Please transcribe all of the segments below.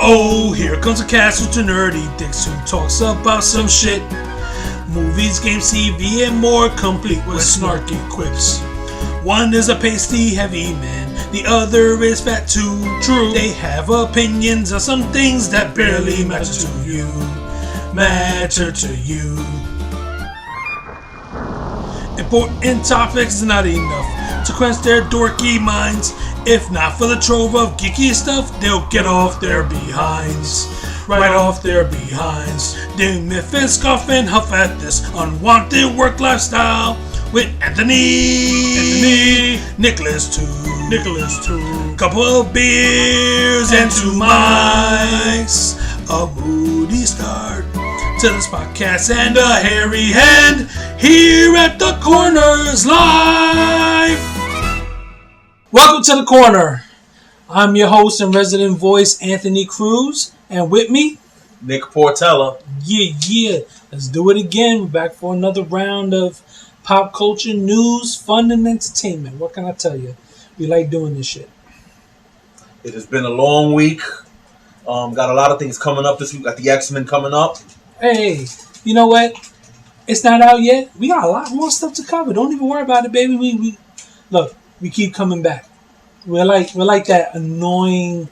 Oh, here comes a cast with two nerdy dicks who talks about some shit. Movies, games, TV, and more, complete with snarky quips. One is a pasty heavy man, the other is fat too. True, they have opinions on some things that barely matter to you. Important topics is not enough to quench their dorky minds. If not for the trove of geeky stuff, they'll get off their behinds. Right off their behinds. They miff and scoff and huff at this unwanted work lifestyle. With Anthony, Nicholas too. Couple of beers and two mics. A moody start to this podcast and a hairy hand here at the Corners Live. Welcome to the Corner. I'm your host and resident voice, Anthony Cruz, and with me, Nick Portela. Yeah. Let's do it again. We're back for another round of pop culture news, fun, and entertainment. What can I tell you? We like doing this shit. It has been a long week. Got a lot of things coming up this week. Got the X-Men coming up. Hey, you know what? It's not out yet. We got a lot more stuff to cover. Don't even worry about it, baby. We look. We keep coming back. We're like that annoying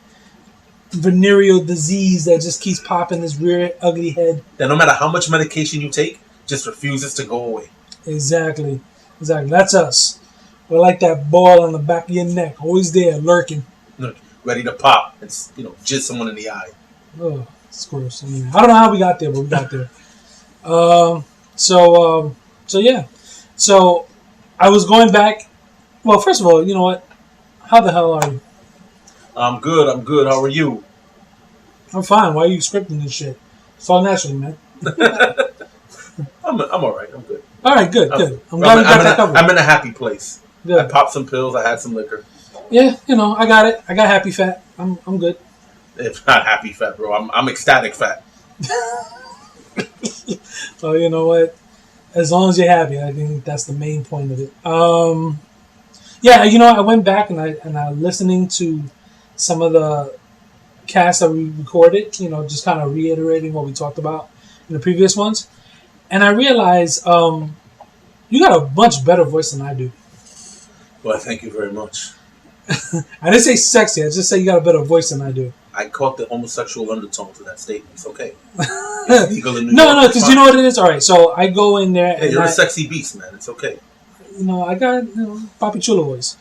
venereal disease that just keeps popping this rear ugly head. That no matter how much medication you take, just refuses to go away. Exactly. That's us. We're like that ball on the back of your neck, always there, lurking. Ready to pop and, jizz someone in the eye. Oh, it's gross. I don't know how we got there, but we got there. So yeah. So I was going back. Well, first of all, you know what? How the hell are you? I'm good. How are you? I'm fine. Why are you scripting this shit? It's all naturally, man. I'm all right. I'm good. All right, good. I'm glad we got that covered. I'm in a happy place. Good. I popped some pills. I had some liquor. Yeah, I got it. I got happy fat. I'm good. It's not happy fat, bro. I'm ecstatic fat. Well, you know what? As long as you're happy, I think that's the main point of it. Yeah, I went back and I listening to some of the casts that we recorded, just kind of reiterating what we talked about in the previous ones. And I realized you got a much better voice than I do. Well, thank you very much. I didn't say sexy. I just said you got a better voice than I do. I caught the homosexual undertone to that statement. It's okay. It's legal in New No, York. because you know what it is? All right, so I go in there. Hey, you're a sexy beast, man. It's okay. I got Papi Chulo voice.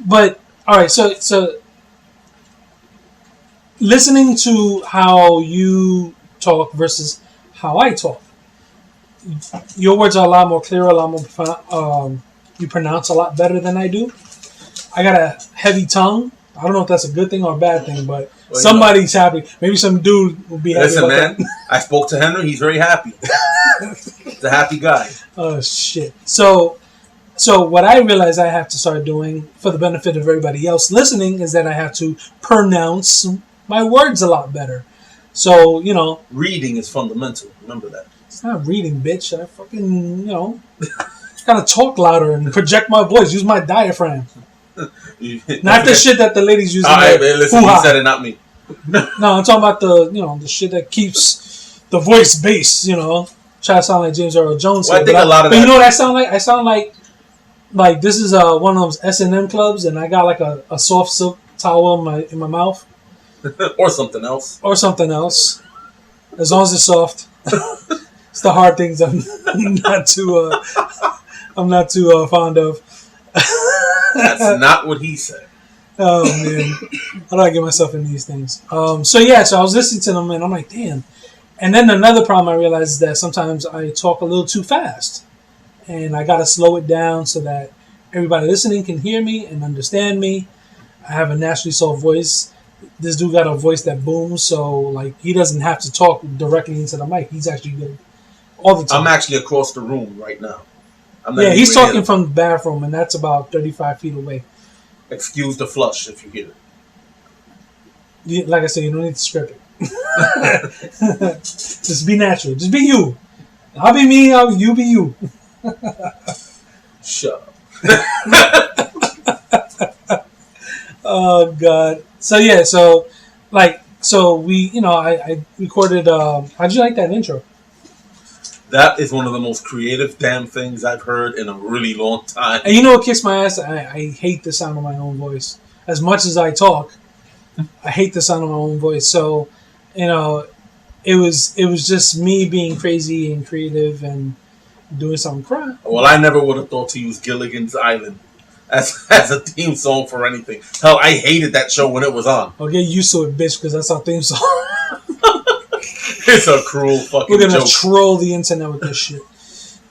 But, all right, so listening to how you talk versus how I talk, your words are a lot more clear, a lot more you pronounce a lot better than I do. I got a heavy tongue. I don't know if that's a good thing or a bad thing, but somebody's happy. Maybe some dude will be happy. Listen, about man, that. I spoke to Henry. He's very happy. He's a happy guy. Oh, shit. So what I realize I have to start doing for the benefit of everybody else listening is that I have to pronounce my words a lot better. So, Reading is fundamental. Remember that. It's not reading, bitch. I fucking, gotta talk louder and project my voice. Use my diaphragm. Not the shit that the ladies use. All right, man, listen, he said it, not me. No, I'm talking about the shit that keeps the voice bass, Try to sound like James Earl Jones. Well, I think a lot of that. You know what I sound like? I sound like this is one of those S&M clubs, and I got like a soft silk towel in my mouth. Or something else. As long as it's soft. It's the hard things I'm not too fond of. That's not what he said. Oh man, how do I get myself in these things? So I was listening to them and I'm like, damn. And then another problem I realized is that sometimes I talk a little too fast, and I gotta slow it down so that everybody listening can hear me and understand me. I have a naturally soft voice. This dude got a voice that booms, so he doesn't have to talk directly into the mic. He's actually good all the time. I'm actually across the room right now. He's talking from the bathroom, and that's about 35 feet away. Excuse the flush if you hear it. Like I said, you don't need to script it. Just be natural. Just be you. I'll be me, you be you. Shut up. Oh, God. So, So I recorded. How'd you like that intro? That is one of the most creative damn things I've heard in a really long time. And you know what kicks my ass? I hate the sound of my own voice. As much as I talk, I hate the sound of my own voice. So, you know, it was just me being crazy and creative and doing something crap. Well, I never would have thought to use Gilligan's Island as a theme song for anything. Hell, I hated that show when it was on. I'll get used to it, bitch, because that's our theme song. It's a cruel fucking We're gonna joke. troll the internet with this shit.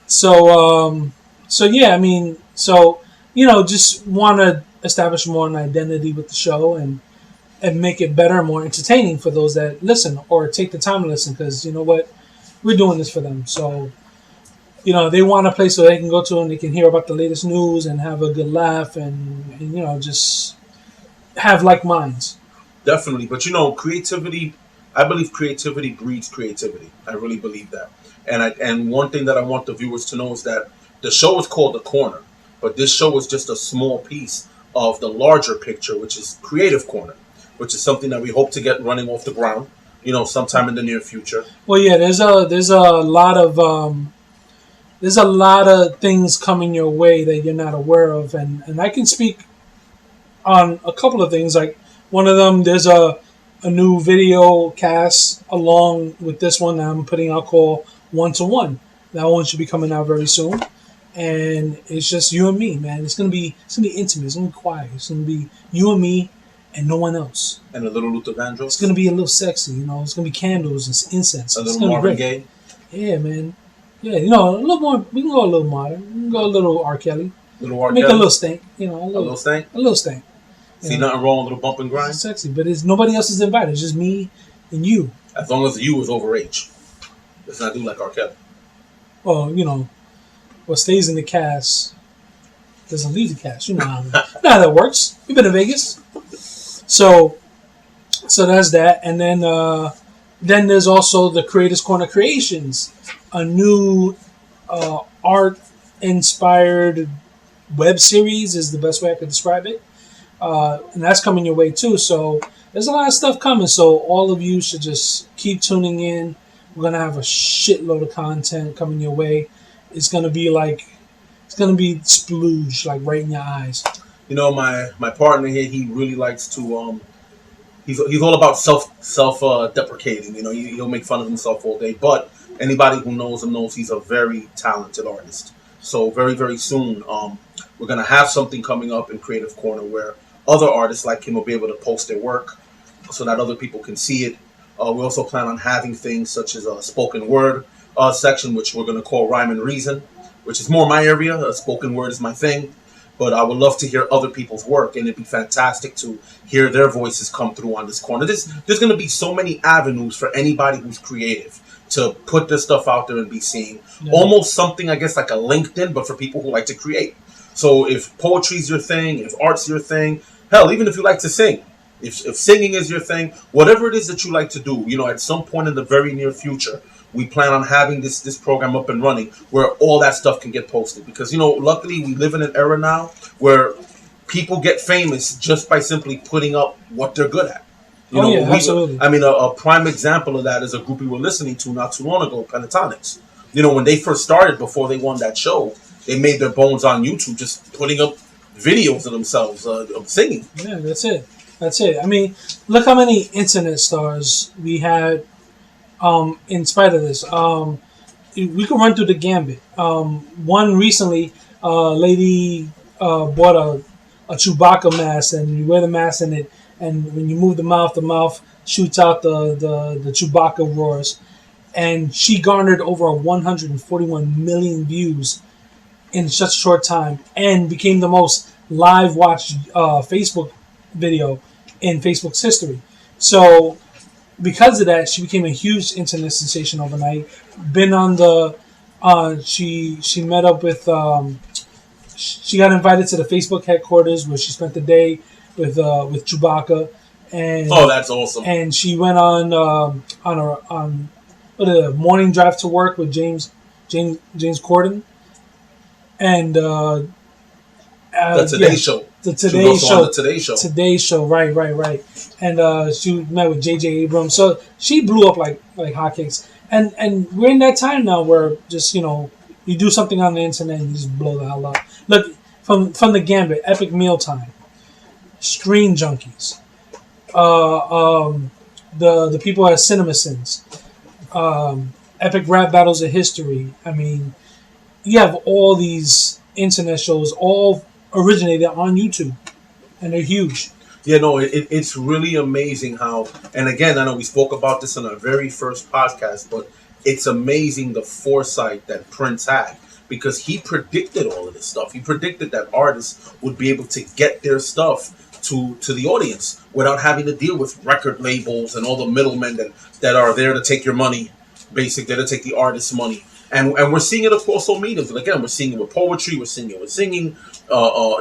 So yeah, I mean, just want to establish more an identity with the show and make it better and more entertaining for those that listen or take the time to listen. Because you know what, we're doing this for them. So they want a place so they can go to and they can hear about the latest news and have a good laugh and just have like minds. Definitely, but creativity. I believe creativity breeds creativity. I really believe that. And one thing that I want the viewers to know is that the show is called The Corner, but this show is just a small piece of the larger picture, which is Creative Corner, which is something that we hope to get running off the ground, sometime in the near future. Well, yeah, there's a lot of things coming your way that you're not aware of, and I can speak on a couple of things. Like one of them, there's a new video cast along with this one that I'm putting out called One to One. That one should be coming out very soon, and it's just you and me, man. It's gonna be intimate. It's gonna be quiet. It's gonna be you and me and no one else. And a little Luther Vandross. It's gonna be a little sexy, It's gonna be candles and incense. A little Marvin Gaye. Yeah, man. Yeah, a little more. We can go a little modern. We can go a little R. Kelly. Make a little stank. A little stank. A little stank. See nothing wrong with a little bump and grind. It's sexy, but it's nobody else is invited. It's just me and you. As long as you is over age. Let's not do like R. Kelly. Well, what stays in the cast doesn't leave the cast. You know how that works. You've been to Vegas, so that's that. And then there's also the Creators Corner Creations, a new art inspired web series is the best way I could describe it. And that's coming your way too. So there's a lot of stuff coming. So all of you should just keep tuning in. We're gonna have a shitload of content coming your way. It's gonna be splooge, like right in your eyes. My partner here, he really likes to he's all about self deprecating. He'll make fun of himself all day. But anybody who knows him knows he's a very talented artist. So very, very soon, we're gonna have something coming up in Creative Corner where other artists like him will be able to post their work so that other people can see it. We also plan on having things such as a spoken word section, which we're going to call Rhyme and Reason, which is more my area. Spoken word is my thing. But I would love to hear other people's work, and it'd be fantastic to hear their voices come through on this corner. There's going to be so many avenues for anybody who's creative to put their stuff out there and be seen. Yeah. Almost something, I guess, like a LinkedIn, but for people who like to create. So if poetry's your thing, if art's your thing, hell, even if you like to sing, if singing is your thing, whatever it is that you like to do, at some point in the very near future, we plan on having this program up and running where all that stuff can get posted. Because, luckily we live in an era now where people get famous just by simply putting up what they're good at. Absolutely. I mean, a prime example of that is a group we were listening to not too long ago, Pentatonix. When they first started, before they won that show, they made their bones on YouTube just putting up videos of themselves of singing. Yeah, that's it. I mean, look how many internet stars we had in spite of this. We can run through the gambit. One recently, lady bought a Chewbacca mask, and you wear the mask in it, and when you move the mouth shoots out the Chewbacca roars. And she garnered over 141 million views in such a short time and became the most live watched Facebook video in Facebook's history. So because of that, she became a huge internet sensation overnight. Been on the she met up with she got invited to the Facebook headquarters where she spent the day with Chewbacca. And that's awesome. And she went on a morning drive to work with James Corden. And the Today Show. The She Today was also Show. on the Today Show. Today Show, right. And she met with J.J. Abrams. So she blew up like hotcakes. And we're in that time now where just, you do something on the internet and you just blow the hell up. Look, from the Gambit, Epic Mealtime, Screen Junkies, the people at CinemaSins, Epic Rap Battles of History. I mean, you have all these internet shows all originated on YouTube, and they're huge. Yeah, no, it's really amazing how, and again, I know we spoke about this in our very first podcast, but it's amazing the foresight that Prince had, because he predicted all of this stuff. He predicted that artists would be able to get their stuff to the audience without having to deal with record labels and all the middlemen that are there to take your money, basically, to take the artist's money. And we're seeing it across all mediums. And again, we're seeing it with poetry, we're seeing it with singing,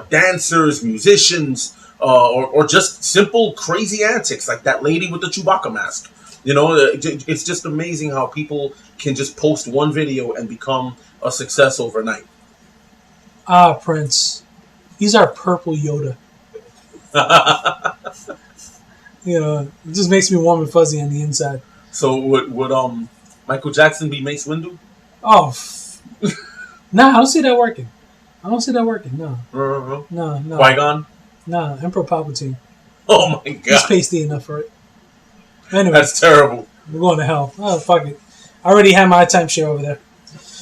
dancers, musicians, or just simple crazy antics like that lady with the Chewbacca mask. It's just amazing how people can just post one video and become a success overnight. Prince. He's our purple Yoda. It just makes me warm and fuzzy on the inside. So would Michael Jackson be Mace Windu? Oh, nah, I don't see that working. No. No. Qui-Gon? Nah, Emperor Palpatine. Oh my God. He's pasty enough for it. Anyway. That's terrible. We're going to hell. Oh, fuck it. I already have my timeshare over there.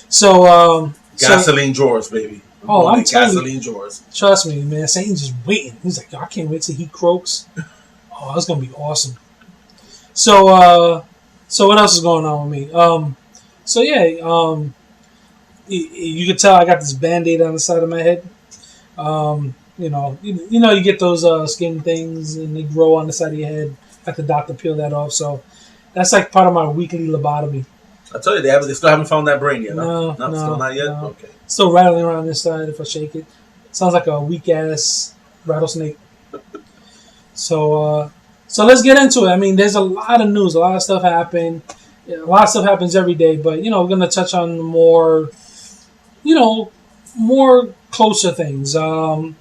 So, gasoline drawers, baby. I'm telling you. Gasoline drawers. Trust me, man. Satan's just waiting. He's like, I can't wait till he croaks. Oh, that's going to be awesome. So what else is going on with me? You can tell I got this Band-Aid on the side of my head. You get those skin things and they grow on the side of your head. Have the doctor peel that off. So that's like part of my weekly lobotomy. I tell you, they still haven't found that brain yet. No, still not yet. No. Okay. Still rattling around this side if I shake it. Sounds like a weak ass rattlesnake. So let's get into it. I mean, there's a lot of news, a lot of stuff happened. A lot of stuff happens every day, but we're gonna touch on the more closer things. A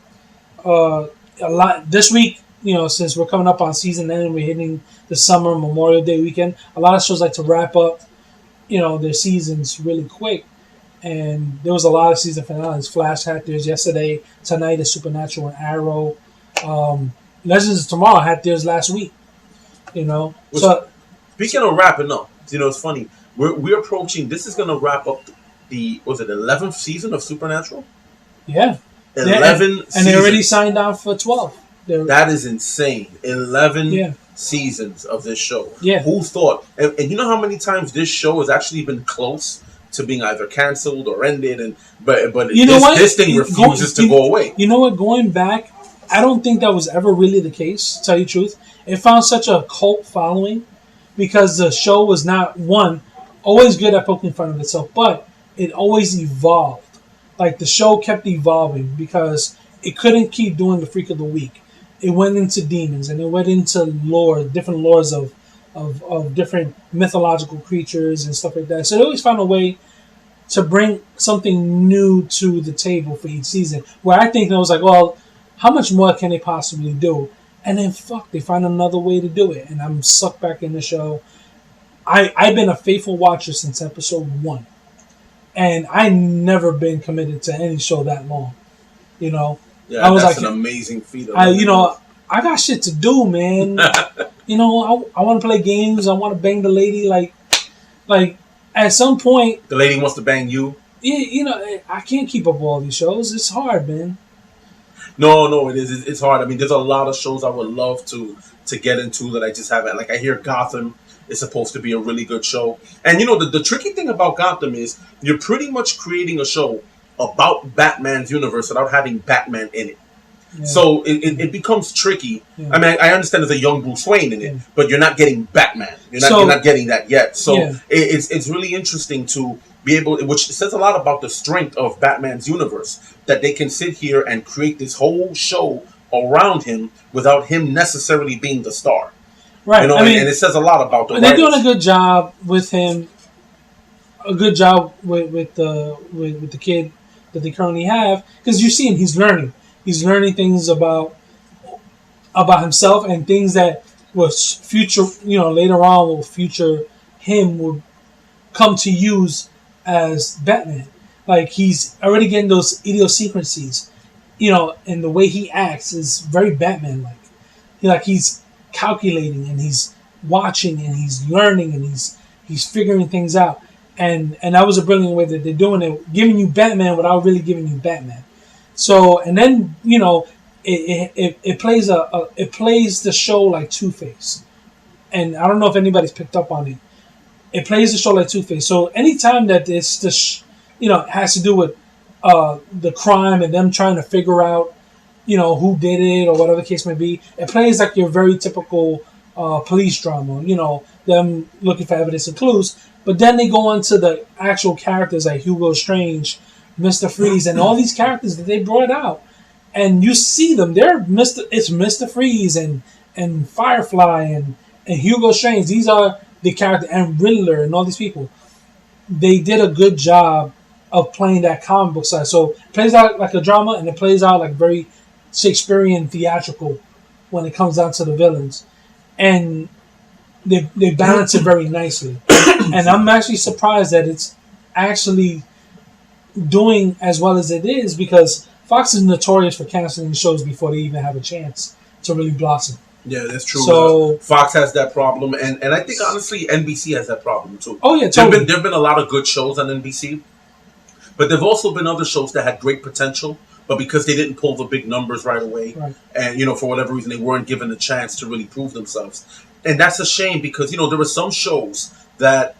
lot this week. Since we're coming up on season end and we're hitting the summer Memorial Day weekend, a lot of shows like to wrap up, their seasons really quick. And there was a lot of season finales. Flash had theirs yesterday. Tonight is Supernatural and Arrow. Legends of Tomorrow had theirs last week. So speaking of wrapping up, it's funny. We're approaching. This is going to wrap up the 11th season of Supernatural. Yeah, 11 and they already signed on for 12. That is insane. 11 seasons of this show. Yeah. Who thought? And you know how many times this show has actually been close to being either canceled or ended, but this thing refuses to go away. You know what? Going back, I don't think that was ever really the case, to tell you the truth. It found such a cult following because the show was not, always good at poking fun of itself, but it always evolved. Like, the show kept evolving because it couldn't keep doing the Freak of the Week. It went into demons and it went into lore, different lores of different mythological creatures and stuff like that. So they always found a way to bring something new to the table for each season. Where I think it was like, well, how much more can they possibly do? And then they find another way to do it. And I'm sucked back in the show. I've been a faithful watcher since episode 1. And I never been committed to any show that long. Yeah, I was that's like, an amazing feat. I got shit to do, man. I want to play games. I want to bang the lady. Like at some point, the lady wants to bang you. Yeah, I can't keep up all these shows. It's hard, man. No, it is. It's hard. I mean, there's a lot of shows I would love to get into that I just haven't. Like, I hear Gotham is supposed to be a really good show, and the tricky thing about Gotham is you're pretty much creating a show about Batman's universe without having Batman in it. Yeah. So it becomes tricky. Yeah. I mean, I understand there's a young Bruce Wayne in it, but you're not getting Batman. You're not getting that yet. So it's really interesting to be able, which says a lot about the strength of Batman's universe, that they can sit here and create this whole show around him without him necessarily being the star. Right. And it says a lot about the writers. They're doing a good job with him. A good job with the kid that they currently have, because you see him, he's learning. He's learning things about himself and things that was future, later on will future him will come to use as Batman. Like he's already getting those idiosyncrasies, and the way he acts is very Batman-like. He's calculating and he's watching and he's learning and he's figuring things out. And that was a brilliant way that they're doing it, giving you Batman without really giving you Batman. So, and then it plays it plays the show like Two-Face, and I don't know if anybody's picked up on it. It plays the show like Two-Face. So anytime that it's has to do with the crime and them trying to figure out who did it or whatever the case may be, it plays like your very typical police drama. Them looking for evidence and clues. But then they go on to the actual characters like Hugo Strange, Mr. Freeze, and all these characters that they brought out. And you see them. It's Mr. Freeze and Firefly and Hugo Strange. These are the characters, and Riddler and all these people. They did a good job of playing that comic book side. So it plays out like a drama and it plays out like very Shakespearean theatrical when it comes down to the villains. And they balance it very nicely. And I'm actually surprised that it's actually doing as well as it is, because Fox is notorious for canceling shows before they even have a chance to really blossom. Yeah, that's true. So Fox has that problem, and I think honestly NBC has that problem too. Oh yeah, totally. There've been a lot of good shows on NBC, but there've also been other shows that had great potential, but because they didn't pull the big numbers right away, and for whatever reason they weren't given the chance to really prove themselves. And that's a shame, because there were some shows that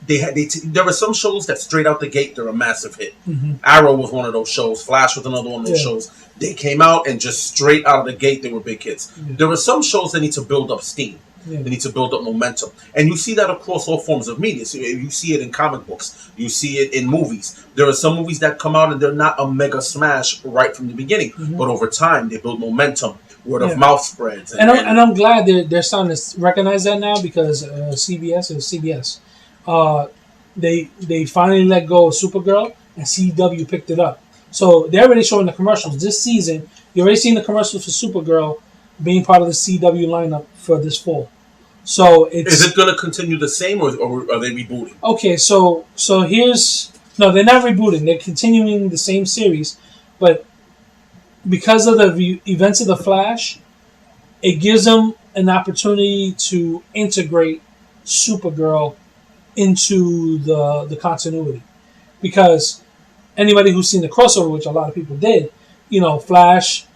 there were some shows that straight out the gate they're a massive hit. Mm-hmm. Arrow was one of those shows. Flash was another one of those shows. They came out and just straight out of the gate they were big hits. Yeah. There were some shows that need to build up steam. Yeah. They need to build up momentum. And you see that across all forms of media. So you see it in comic books. You see it in movies. There are some movies that come out and they're not a mega smash right from the beginning. Mm-hmm. But over time, they build momentum. Word of mouth spreads. And I'm glad they're starting to recognize that now, because CBS, they finally let go of Supergirl and CW picked it up. So they're already showing the commercials. This season, you're already seeing the commercials for Supergirl being part of the CW lineup for this fall. So is it going to continue the same, or are they rebooting? Okay, so they're not rebooting. They're continuing the same series, but because of the events of the Flash, it gives them an opportunity to integrate Supergirl into the continuity. Because anybody who's seen the crossover, which a lot of people did, Flash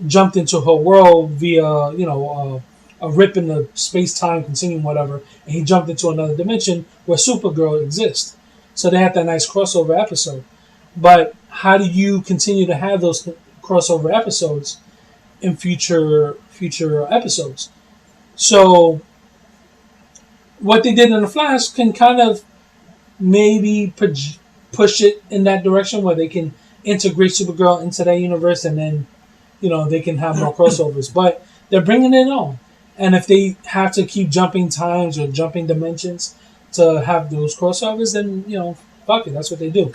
jumped into her world via a rip in the space-time continuum, whatever, and he jumped into another dimension where Supergirl exists. So they had that nice crossover episode. But how do you continue to have those crossover episodes in future episodes? So what they did in the Flash can kind of maybe push it in that direction where they can integrate Supergirl into that universe, and then they can have more crossovers. But they're bringing it on, and if they have to keep jumping times or jumping dimensions to have those crossovers, then fuck it, that's what they do.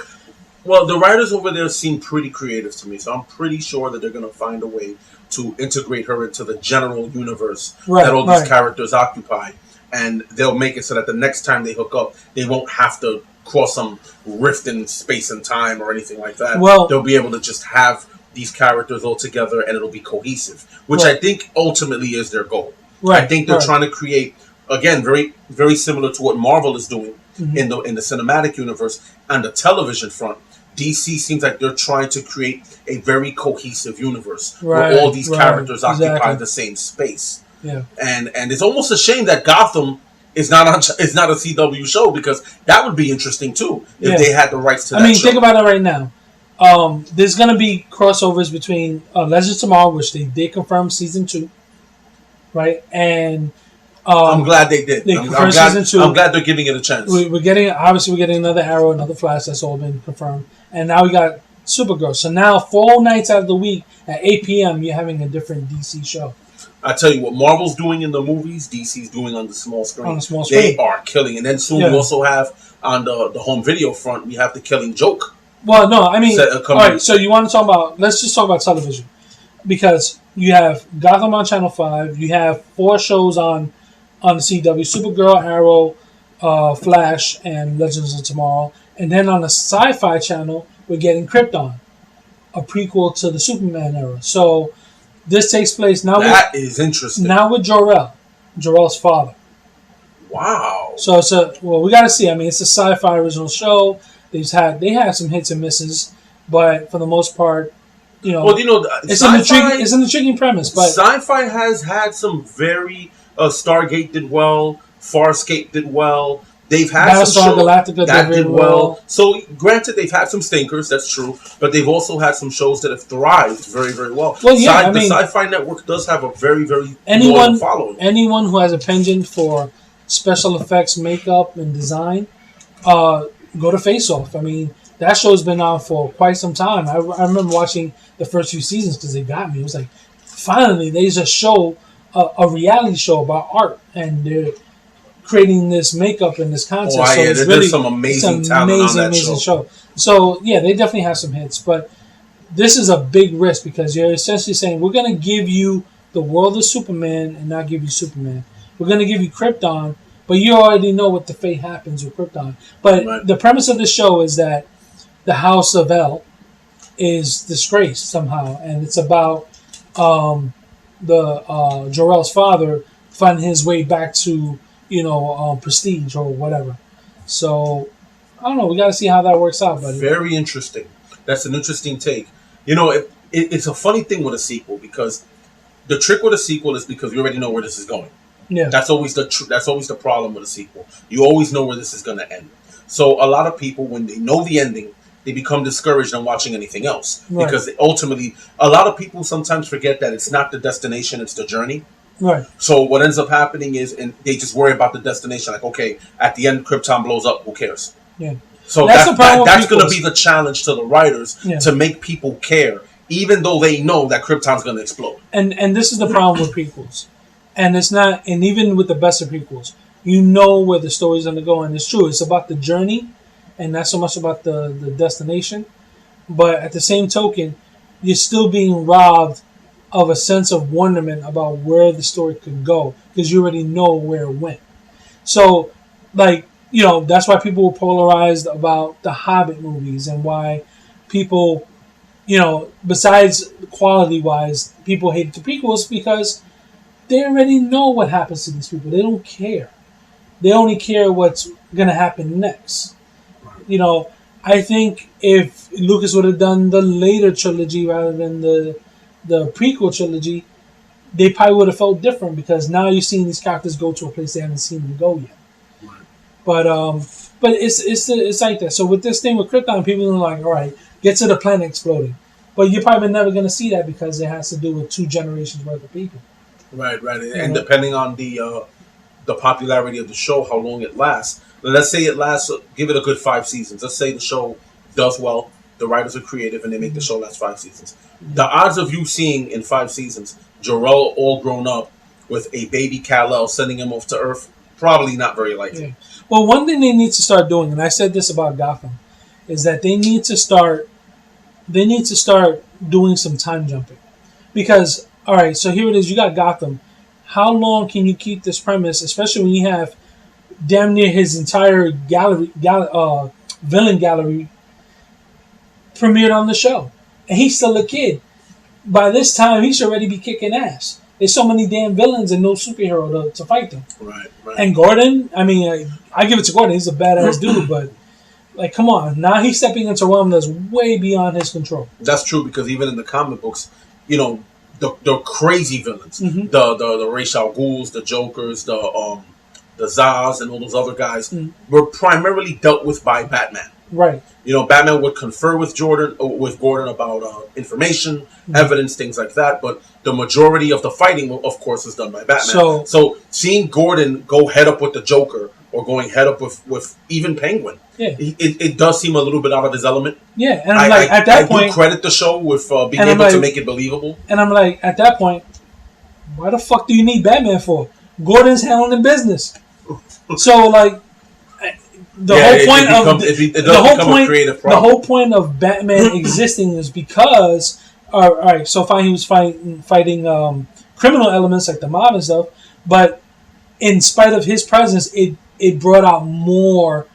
Well, the writers over there seem pretty creative to me, so I'm pretty sure that they're going to find a way to integrate her into the general universe that all these characters occupy. And they'll make it so that the next time they hook up, they won't have to cross some rift in space and time or anything like that. Well, they'll be able to just have these characters all together, and it'll be cohesive, which I think ultimately is their goal. I think they're trying to create, again, very, very similar to what Marvel is doing in the cinematic universe. On the television front, DC seems like they're trying to create a very cohesive universe where all these characters occupy the same space. Yeah, and it's almost a shame that Gotham is not a CW show, because that would be interesting too if they had the rights to that show. Think about it right now. There's going to be crossovers between Legends of Tomorrow, which they did confirm season 2, right? And I'm glad they did. I'm glad, season 2. I'm glad they're giving it a chance. We're getting another Arrow, another Flash. That's all been confirmed. And now we got Supergirl. So now 4 nights out of the week at 8 p.m. you're having a different DC show. I tell you what, Marvel's doing in the movies, DC's doing on the small screen. They are killing. And then soon we also have on the home video front, we have the Killing Joke. Well, no, I mean, all right. So you want to talk about? Let's just talk about television. because you have Gotham on Channel 5, you have 4 shows on the CW: Supergirl, Arrow, Flash, and Legends of Tomorrow. And then on the Sci-Fi channel, we're getting Krypton, a prequel to the Superman era. So this takes place now. That is interesting. Now with Jor-El's father. Wow. So we got to see. I mean, it's a Sci-Fi original show. They had some hits and misses, but for the most part, well, it's an intriguing premise. But Sci-Fi has had some very Stargate did well, Farscape did well. They've had some shows Galactica that did well. So, granted, they've had some stinkers. That's true, but they've also had some shows that have thrived very, very well. Well, yeah, the Sci-Fi Network does have a very, very loyal following. Anyone who has a penchant for special effects, makeup, and design, go to Face Off. I mean, that show's been on for quite some time. I remember watching the first few seasons because they got me. It was like, finally, there's a show, a reality show about art, and they're creating this makeup and this concept. Oh, so yeah, there's some amazing talent on that show. So, yeah, they definitely have some hits, but this is a big risk because you're essentially saying, we're going to give you the world of Superman and not give you Superman. We're going to give you Krypton, but you already know what the fate happens with Krypton. But the premise of this show is that the House of El is disgraced somehow, and it's about Jor-El's father finding his way back to prestige or whatever. So I don't know. We got to see how that works out, buddy. Very interesting. That's an interesting take. It's a funny thing with a sequel because the trick with a sequel is because you already know where this is going. Yeah, that's always the problem with a sequel. You always know where this is going to end. So a lot of people, when they know the ending, they become discouraged on watching anything else because ultimately, a lot of people sometimes forget that it's not the destination; it's the journey. Right. So what ends up happening is, and they just worry about the destination. Like, okay, at the end, Krypton blows up. Who cares? Yeah. So that's going to be the challenge to the writers to make people care, even though they know that Krypton's going to explode. And this is the problem with prequels, and it's not. And even with the best of prequels, you know where the story's going to go, and it's true. It's about the journey, and not so much about the destination. But at the same token, you're still being robbed of a sense of wonderment about where the story could go because you already know where it went. So, that's why people were polarized about the Hobbit movies and why people, besides quality-wise, people hated the prequels because they already know what happens to these people. They don't care. They only care what's going to happen next. I think if Lucas would have done the later trilogy rather than the prequel trilogy, they probably would have felt different because now you're seeing these characters go to a place they haven't seen them go yet. Right. But it's like that. So with this thing with Krypton, people are like, all right, get to the planet exploding. But you're probably never going to see that because it has to do with 2 generations worth of people. Right. And depending on the popularity of the show, how long it lasts. Let's say it lasts, give it a good 5 seasons. Let's say the show does well, the writers are creative, and they make the show last 5 seasons. The odds of you seeing in 5 seasons Jor-El all grown up with a baby Kal-El sending him off to Earth, probably not very likely. Yeah. Well, one thing they need to start doing, and I said this about Gotham, is that they need to start doing some time jumping. Because, all right, so here it is, you got Gotham. How long can you keep this premise, especially when you have damn near his entire villain gallery premiered on the show? And he's still a kid. By this time, he should already be kicking ass. There's so many damn villains and no superhero to fight them. Right. And Gordon, I mean, I give it to Gordon. He's a badass dude, but come on. Now he's stepping into a realm that's way beyond his control. That's true because even in the comic books, the crazy villains, the Ra's al Ghuls, the Jokers, the Zaz, and all those other guys were primarily dealt with by Batman. Right. Batman would confer with Gordon about information, evidence, things like that. But the majority of the fighting, of course, is done by Batman. So seeing Gordon go head up with the Joker or going head up with even Penguin, it does seem a little bit out of his element. Yeah, and at that point, I do credit the show with being able to make it believable. And I'm like, at that point, why the fuck do you need Batman for? Gordon's handling business. So the whole point of Batman existing is because All right. So fine, he was fighting criminal elements like the mob and stuff, but in spite of his presence, it brought out more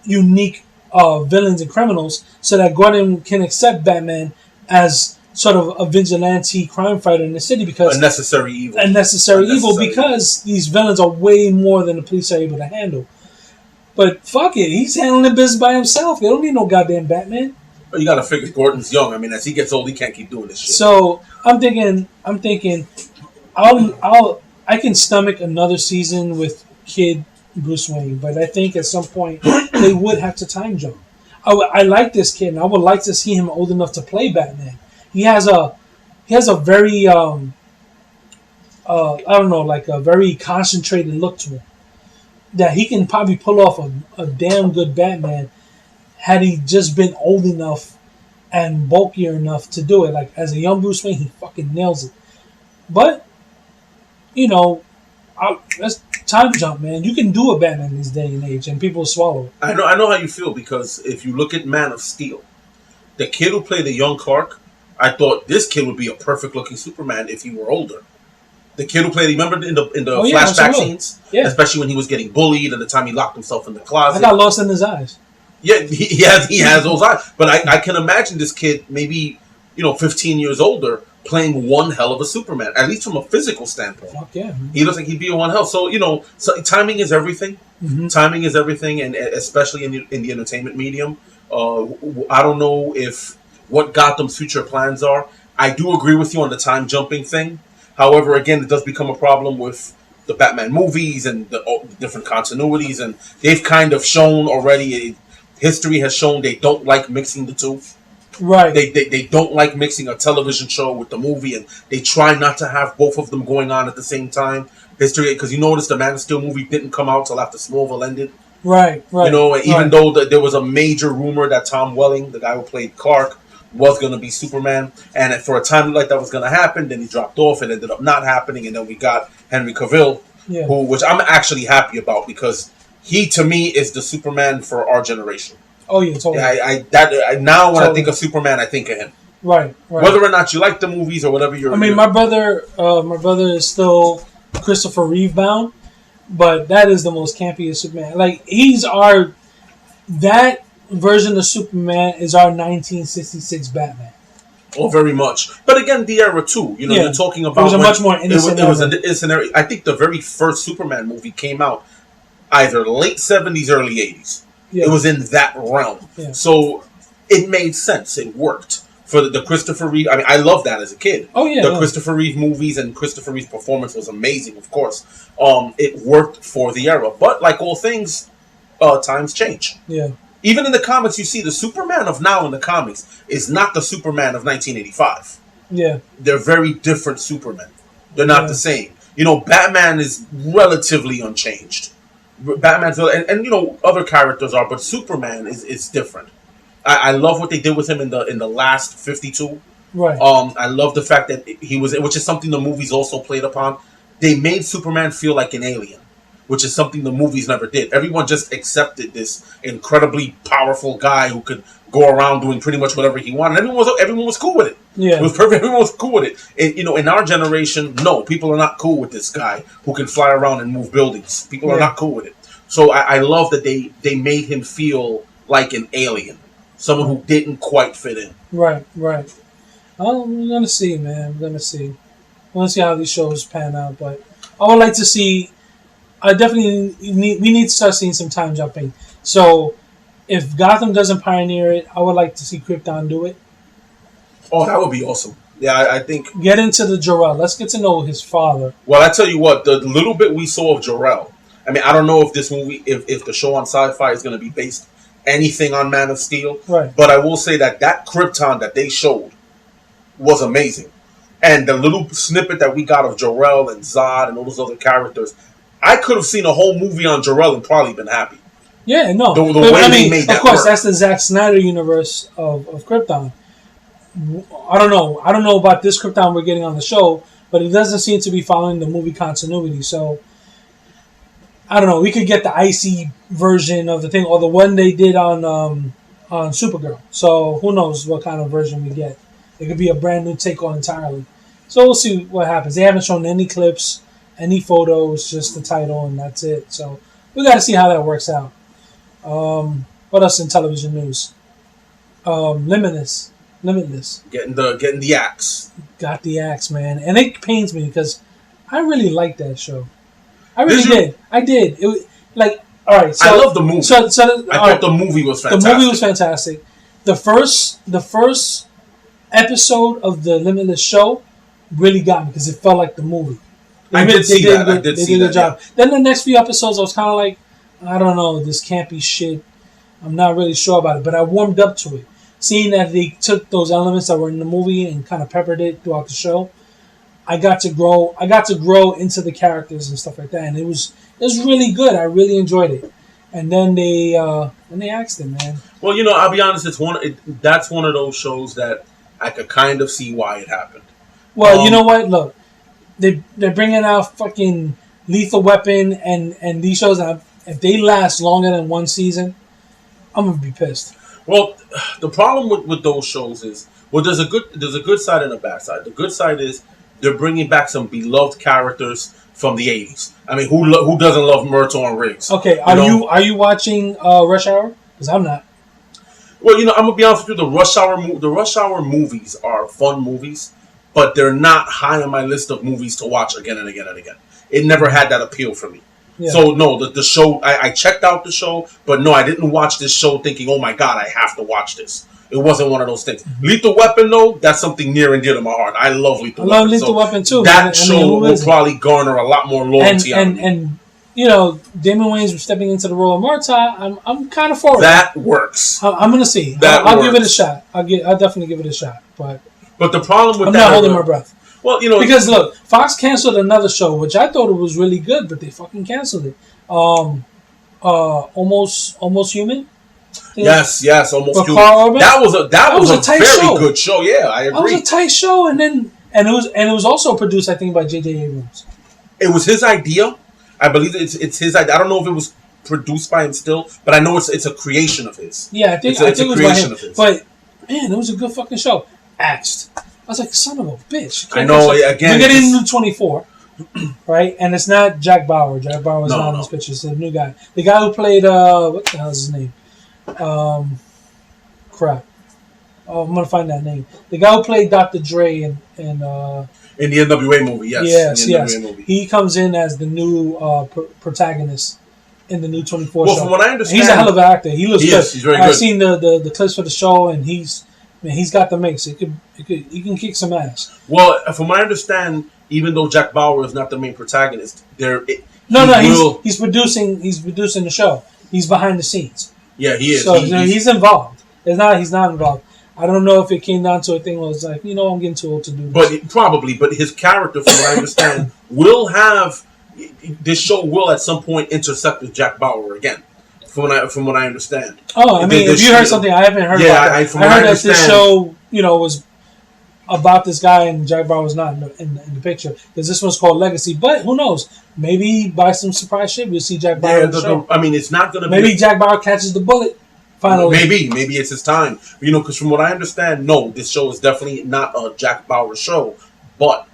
unique villains and criminals, so that Gordon can accept Batman as sort of a vigilante crime fighter in the city because a necessary evil. Because these villains are way more than the police are able to handle. But fuck it, he's handling the business by himself. They don't need no goddamn Batman. But you got to figure Gordon's young. I mean, as he gets old, he can't keep doing this shit. So I'm thinking, I can stomach another season with kid Bruce Wayne, but I think at some point they would have to time jump. I like this kid, and I would like to see him old enough to play Batman. He has a very I don't know, like a very concentrated look to him that he can probably pull off a damn good Batman had he just been old enough and bulkier enough to do it. Like as a young Bruce Wayne, he fucking nails it. But let's time jump, man. You can do a Batman in this day and age, and people swallow it. I know how you feel, because if you look at Man of Steel, the kid who played the young Clark, I thought this kid would be a perfect looking Superman if he were older. The kid who played, remember in the flashback scenes, especially when he was getting bullied and the time he locked himself in the closet. I got lost in his eyes. Yeah, he has those eyes, but I can imagine this kid maybe 15 years older playing one hell of a Superman, at least from a physical standpoint. Fuck yeah, man. He looks like he'd be a one hell. So so timing is everything. Mm-hmm. Timing is everything, and especially in the entertainment medium. I don't know what Gotham's future plans are. I do agree with you on the time jumping thing. However, again, it does become a problem with the Batman movies and the different continuities, and they've kind of shown already. History has shown they don't like mixing the two. Right. They don't like mixing a television show with the movie, and they try not to have both of them going on at the same time. History, because you notice the Man of Steel movie didn't come out till after Smallville ended. Right. Even though there was a major rumor that Tom Welling, the guy who played Clark, was going to be Superman, and for a time like that was going to happen, then he dropped off. It ended up not happening, and then we got Henry Cavill, which I'm actually happy about, because he, to me, is the Superman for our generation. Oh yeah, totally. Now when I think of Superman, I think of him. Right. Whether or not you like the movies or whatever my brother is still Christopher Reeve bound, but that is the most campiest Superman. Like that version of Superman is our 1966 Batman. Oh, very much. But again, the era too. You're talking about. It was a much more innocent. It was an innocent era. I think the very first Superman movie came out either late 70s, early 80s. Yeah. It was in that realm. Yeah. So it made sense. It worked. For the Christopher Reeve, I mean, I loved that as a kid. Oh yeah, the Christopher Reeve movies and Christopher Reeve's performance was amazing. Of course, it worked for the era. But like all things, times change. Yeah. Even in the comics, you see the Superman of now in the comics is not the Superman of 1985. Yeah. They're very different Supermen. They're not the same. Batman is relatively unchanged. Batman's and other characters are, but Superman is different. I love what they did with him in the last 52. Right. I love the fact that he was, which is something the movies also played upon. They made Superman feel like an alien, which is something the movies never did. Everyone just accepted this incredibly powerful guy who could go around doing pretty much whatever he wanted. Everyone was cool with it. Yeah. It was perfect. Everyone was cool with it. And, in our generation, no, people are not cool with this guy who can fly around and move buildings. People are not cool with it. So I love that they made him feel like an alien. Someone who didn't quite fit in. Right. We're going to see, man. We're going to see. We're going to see how these shows pan out. But I would like to see... we need to start seeing some time jumping. So, if Gotham doesn't pioneer it, I would like to see Krypton do it. Oh, that would be awesome. Yeah, I think... Get into the Jor-El. Let's get to know his father. Well, I tell you what, the little bit we saw of Jor-El, I mean, I don't know if this movie, if the show on Sci-Fi is going to be based anything on Man of Steel. Right. But I will say that Krypton that they showed was amazing. And the little snippet that we got of Jor-El and Zod and all those other characters, I could have seen a whole movie on Jor-El and probably been happy. Yeah, no. The way they made that of course, work. That's the Zack Snyder universe of Krypton. I don't know about this Krypton we're getting on the show, but it doesn't seem to be following the movie continuity. So, I don't know. We could get the icy version of the thing, or the one they did on Supergirl. So, who knows what kind of version we get. It could be a brand new take on entirely. So we'll see what happens. They haven't shown any clips, any photos, just the title, and that's it. So we got to see how that works out. What else in television news? Limitless. Getting the axe. Got the axe, man, and it pains me because I really liked that show. I really did. I did. It like all right. So, I love the movie. So I thought the movie was fantastic. The movie was fantastic. The first episode of the Limitless show really got me because it felt like the movie. They did a good job. Yeah. Then the next few episodes, I was kind of like, I don't know, this campy shit. I'm not really sure about it, but I warmed up to it. Seeing that they took those elements that were in the movie and kind of peppered it throughout the show, I got to grow into the characters and stuff like that, and it was really good. I really enjoyed it. And then they axed it, man. Well, I'll be honest. That's one of those shows that I could kind of see why it happened. Well, you know what? Look, they're bringing out fucking Lethal Weapon and these shows. If they last longer than one season, I'm gonna be pissed. Well, the problem with those shows is, there's a good side and a bad side. The good side is they're bringing back some beloved characters from the 80s. I mean, who doesn't love Myrtle and Riggs? Okay, are you watching Rush Hour? Because I'm not. Well, I'm gonna be honest with you. The Rush Hour movies are fun movies, but they're not high on my list of movies to watch again and again and again. It never had that appeal for me. Yeah. So no, the show I checked out the show, but no, I didn't watch this show thinking, oh my god, I have to watch this. It wasn't one of those things. Mm-hmm. Lethal Weapon, though, that's something near and dear to my heart. I love Lethal Weapon. I love Lethal Weapon too. That show will probably garner a lot more loyalty. And Damon Wayans stepping into the role of Murtaugh. I'm kind of for that. That works. I'm gonna see. I'll give it a shot. I'll definitely give it a shot. But the problem with I'm not holding my breath. Well, because look, Fox canceled another show, which I thought it was really good, but they fucking canceled it. Almost Human. Yes, Almost Human. That was a very show. Good show. Yeah, I agree. That was a tight show, and it was also produced, I think, by J.J. Abrams. It was his idea. I believe it's his idea. I don't know if it was produced by him still, but I know it's a creation of his. Yeah, I think it was by him. But man, it was a good fucking show. Axed. I was like, son of a bitch. I know. Again, we're getting into 24, right? And it's not Jack Bauer. Jack Bauer was not in this picture. It's the new guy. The guy who played what the hell is his name? Crap. Oh, I'm gonna find that name. The guy who played Dr. Dre in the NWA movie. Yes. Movie. He comes in as the new protagonist in the new 24 show. From what I understand, he's a hell of an actor. He looks good. He's very good. I've seen the clips for the show, and he's got the mix. He can kick some ass. Well, from what I understand, even though Jack Bauer is not the main protagonist, he's producing the show. He's behind the scenes. Yeah, he is. So he's involved. He's not involved. I don't know if it came down to a thing where it's like, I'm getting too old to do this. But his character, from what I understand, this show will at some point intersect with Jack Bauer again. From what I understand. Oh, I mean, if you heard something, I haven't heard about that. I heard that this show, was about this guy and Jack Bauer was not in the picture. Because this one's called Legacy. But who knows? Maybe by some surprise shit, we'll see Jack Bauer in the show. I mean, it's not going to be... Maybe Jack Bauer catches the bullet, finally. Maybe it's his time. Because from what I understand, no, this show is definitely not a Jack Bauer show. But,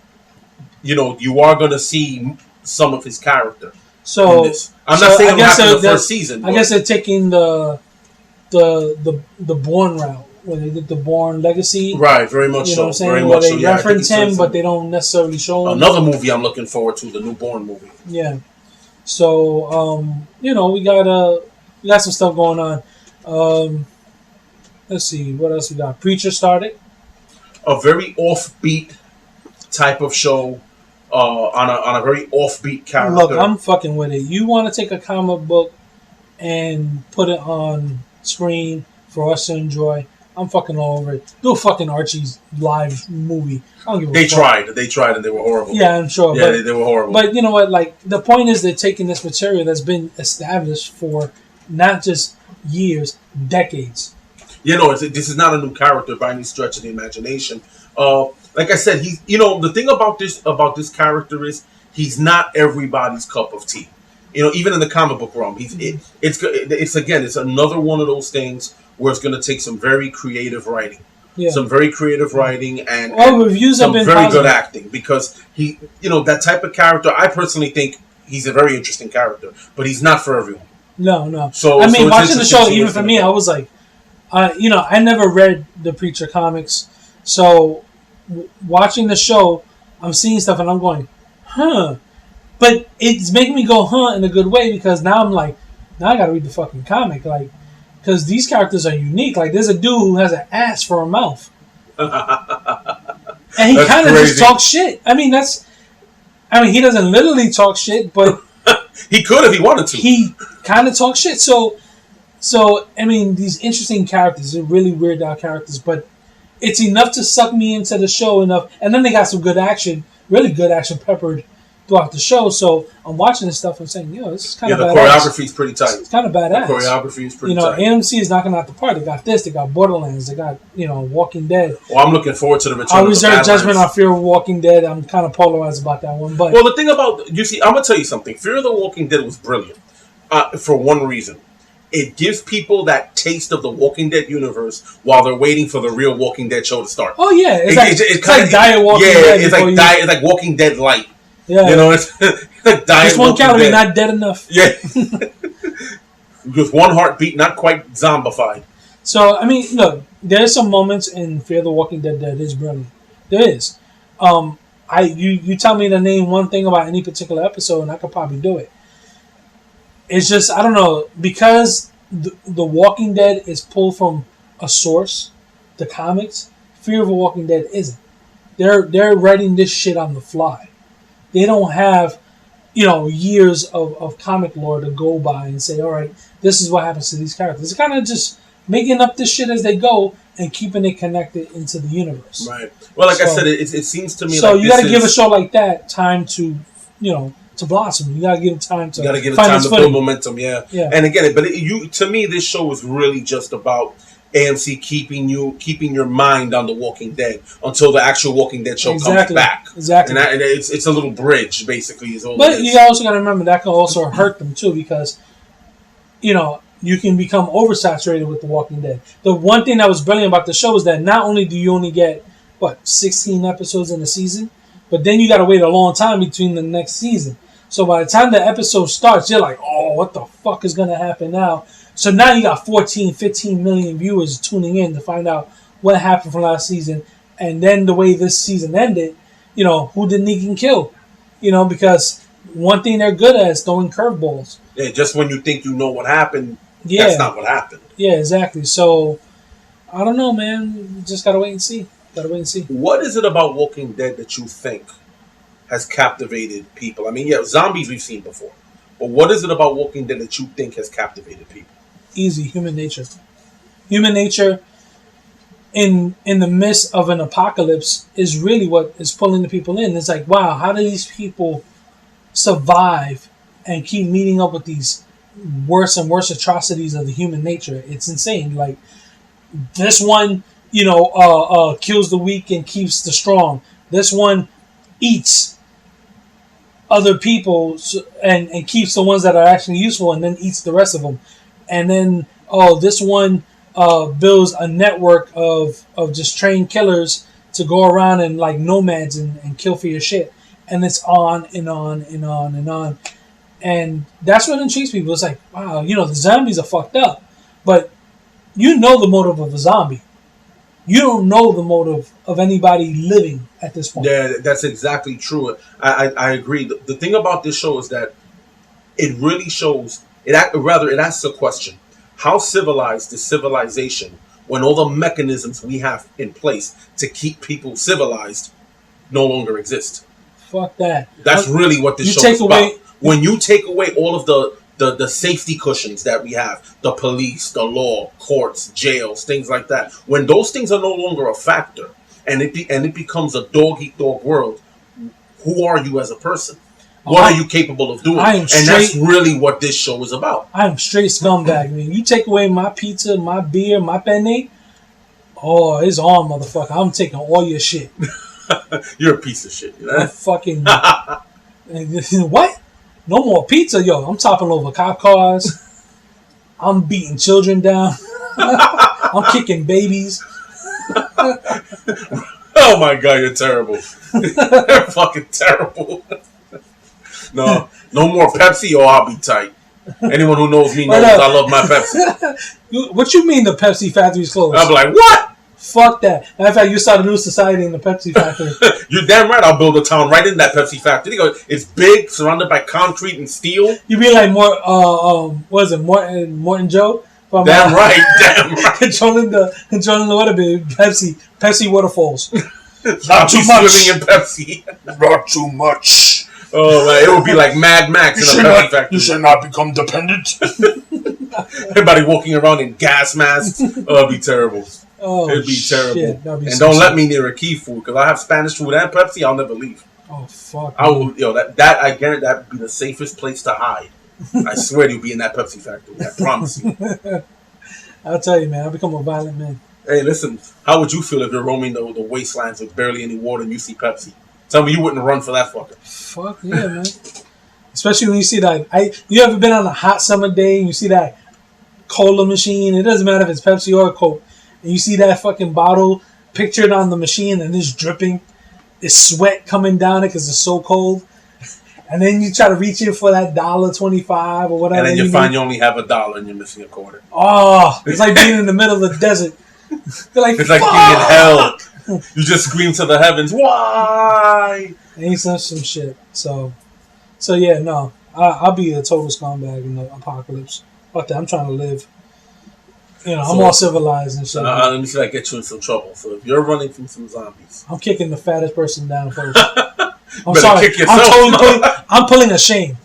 you are going to see some of his character. So I'm not saying it'll the first season. I guess they're taking the Bourne route, where they did the Bourne Legacy. Right, very much so. You know what I'm saying? Very where they reference him, but they don't necessarily show him. Another movie I'm looking forward to, the new Bourne movie. Yeah. So, we got some stuff going on. Let's see, what else we got? Preacher started. A very offbeat type of show. On a very offbeat character. Look, I'm fucking with it. You want to take a comic book and put it on screen for us to enjoy? I'm fucking all over it. Do a fucking Archie's live movie. I don't give a fuck. They tried and they were horrible. Yeah, I'm sure. Yeah, they were horrible. But you know what? Like, the point is they're taking this material that's been established for not just years, decades. This is not a new character by any stretch of the imagination. Like I said, the thing about this character is he's not everybody's cup of tea. Even in the comic book realm, it's another one of those things where it's going to take some very creative writing. some very creative writing, and, reviews some have been very positive. good acting. Because he, that type of character, I personally think he's a very interesting character, but he's not for everyone. No. So I mean, it's watching the show, interesting even for me, I was like, I never read the Preacher comics, so watching the show, I'm seeing stuff and I'm going, huh. But it's making me go, huh, in a good way, because now I'm like, now I gotta read the fucking comic, like, because these characters are unique. Like, there's a dude who has an ass for a mouth, and he kind of just talks shit. I mean, he doesn't literally talk shit, but he could if he wanted to. He kind of talks shit. So I mean, these interesting characters, they're really weird out characters, but it's enough to suck me into the show enough. And then they got some good action, really good action peppered throughout the show. So I'm watching this stuff and saying, this is kind of badass. The choreography is pretty tight. It's kind of badass. The choreography is pretty tight. AMC is knocking out the park. They got this. They got Borderlands. They got, Walking Dead. Well, I'm looking forward to the return I of the reserve judgment on Fear of Walking Dead. I'm kind of polarized about that one. But the thing about, I'm going to tell you something. Fear of the Walking Dead was brilliant for one reason. It gives people that taste of the Walking Dead universe while they're waiting for the real Walking Dead show to start. Oh, yeah. It's like Diet Walking Dead. It's like Walking Dead light. Yeah. It's like Diet Just one Walking calorie, Dead. not dead enough. Yeah. Just one heartbeat, not quite zombified. So, I mean, look, there's some moments in Fear the Walking Dead that is brilliant. There is. You tell me to name one thing about any particular episode, and I could probably do it. It's just, I don't know, because the Walking Dead is pulled from a source, the comics, Fear of the Walking Dead isn't. They're writing this shit on the fly. They don't have, years of comic lore to go by and say, all right, this is what happens to these characters. It's kind of just making up this shit as they go and keeping it connected into the universe. Right. Well, like I said, it seems to me so like you got to give a show like that time to, to blossom. You got to give it time to. You got to give it time to build momentum. Yeah. And again, to me, this show is really just about AMC keeping your mind on the Walking Dead until the actual Walking Dead show comes back. Exactly. And it's a little bridge, basically. Is all. But you also got to remember that can also hurt them too, because you can become oversaturated with the Walking Dead. The one thing that was brilliant about the show is that not only do you only get 16 episodes in a season, but then you got to wait a long time between the next season. So by the time the episode starts, you're like, oh, what the fuck is going to happen now? So now you got 14, 15 million viewers tuning in to find out what happened from last season. And then the way this season ended, who did Negan kill? Because one thing they're good at is throwing curveballs. Yeah, just when you think you know what happened, that's not what happened. Yeah, exactly. So, I don't know, man. You just got to wait and see. What is it about Walking Dead that you think has captivated people? I mean, zombies we've seen before. But what is it about Walking Dead that you think has captivated people? Easy, human nature. Human nature in the midst of an apocalypse is really what is pulling the people in. It's like, wow, how do these people survive and keep meeting up with these worse and worse atrocities of the human nature? It's insane. Like, this one, kills the weak and keeps the strong. This one eats other people and keeps the ones that are actually useful, and then eats the rest of them. And then, this one builds a network of just trained killers to go around and like nomads and kill for your shit. And it's on and on and on and on. And that's what intrigues people. It's like, wow, the zombies are fucked up. But the motive of a zombie. You don't know the motive of anybody living at this point. Yeah, that's exactly true. I agree. The thing about this show is that it really shows, it asks a question. How civilized is civilization when all the mechanisms we have in place to keep people civilized no longer exist? Fuck that. That's really what this show is about. When you take away all of the safety cushions that we have, the police, the law, courts, jails, things like that, when those things are no longer a factor and it becomes a dog-eat-dog world, who are you as a person? What are you capable of doing? That's really what this show is about. I'm straight scumbag, man. You take away my pizza, my beer, my penne, it's on, motherfucker. I'm taking all your shit. You're a piece of shit. I'm fucking... What? No more pizza, yo. I'm topping over cop cars. I'm beating children down. I'm kicking babies. Oh my god, you're terrible. You're fucking terrible. No more Pepsi or I'll be tight. Anyone who knows me knows I love my Pepsi. What you mean the Pepsi factory's closed? I'll be like, what? Fuck that. Matter of fact, you start a new society in the Pepsi factory. You're damn right. I'll build a town right in that Pepsi factory. It's big, surrounded by concrete and steel. You be like what is it, Morton Joe? From, damn right. controlling the water, baby. Pepsi waterfalls. Not too much. Swimming in Pepsi. Not too much. Oh man, it would be like Mad Max in a Pepsi factory. You should not become dependent. Everybody walking around in gas masks. Oh, it'd be terrible. Oh, it'd be terrible. Be and don't let me near a key food because I have Spanish food and Pepsi. I'll never leave. Oh fuck. I will. That I guarantee that would be the safest place to hide. I swear you'll be in that Pepsi factory. I promise you. I'll tell you, man. I'll become a violent man. Hey, listen. How would you feel if you're roaming the wastelands with barely any water and you see Pepsi? Tell me you wouldn't run for that fucker. Fuck yeah, man. Especially when you see that. You ever been on a hot summer day and you see that cola machine? It doesn't matter if it's Pepsi or Coke. And you see that fucking bottle pictured on the machine and it's dripping. It's sweat coming down it because it's so cold. And then you try to reach in for that $1.25 or whatever. And then you find you only have $1 and you're missing a quarter. Oh, it's like being in the middle of the desert. You're like, it's like being in hell. You just scream to the heavens, why? Ain't some shit. So yeah, no. I'll be a total scumbag in the apocalypse. Fuck that. I'm trying to live. I'm all civilized and shit. Let me see if I get you in some trouble. So if you're running from some zombies, I'm kicking the fattest person down first. I'm sorry. Kick yourself. I'm pulling a shame.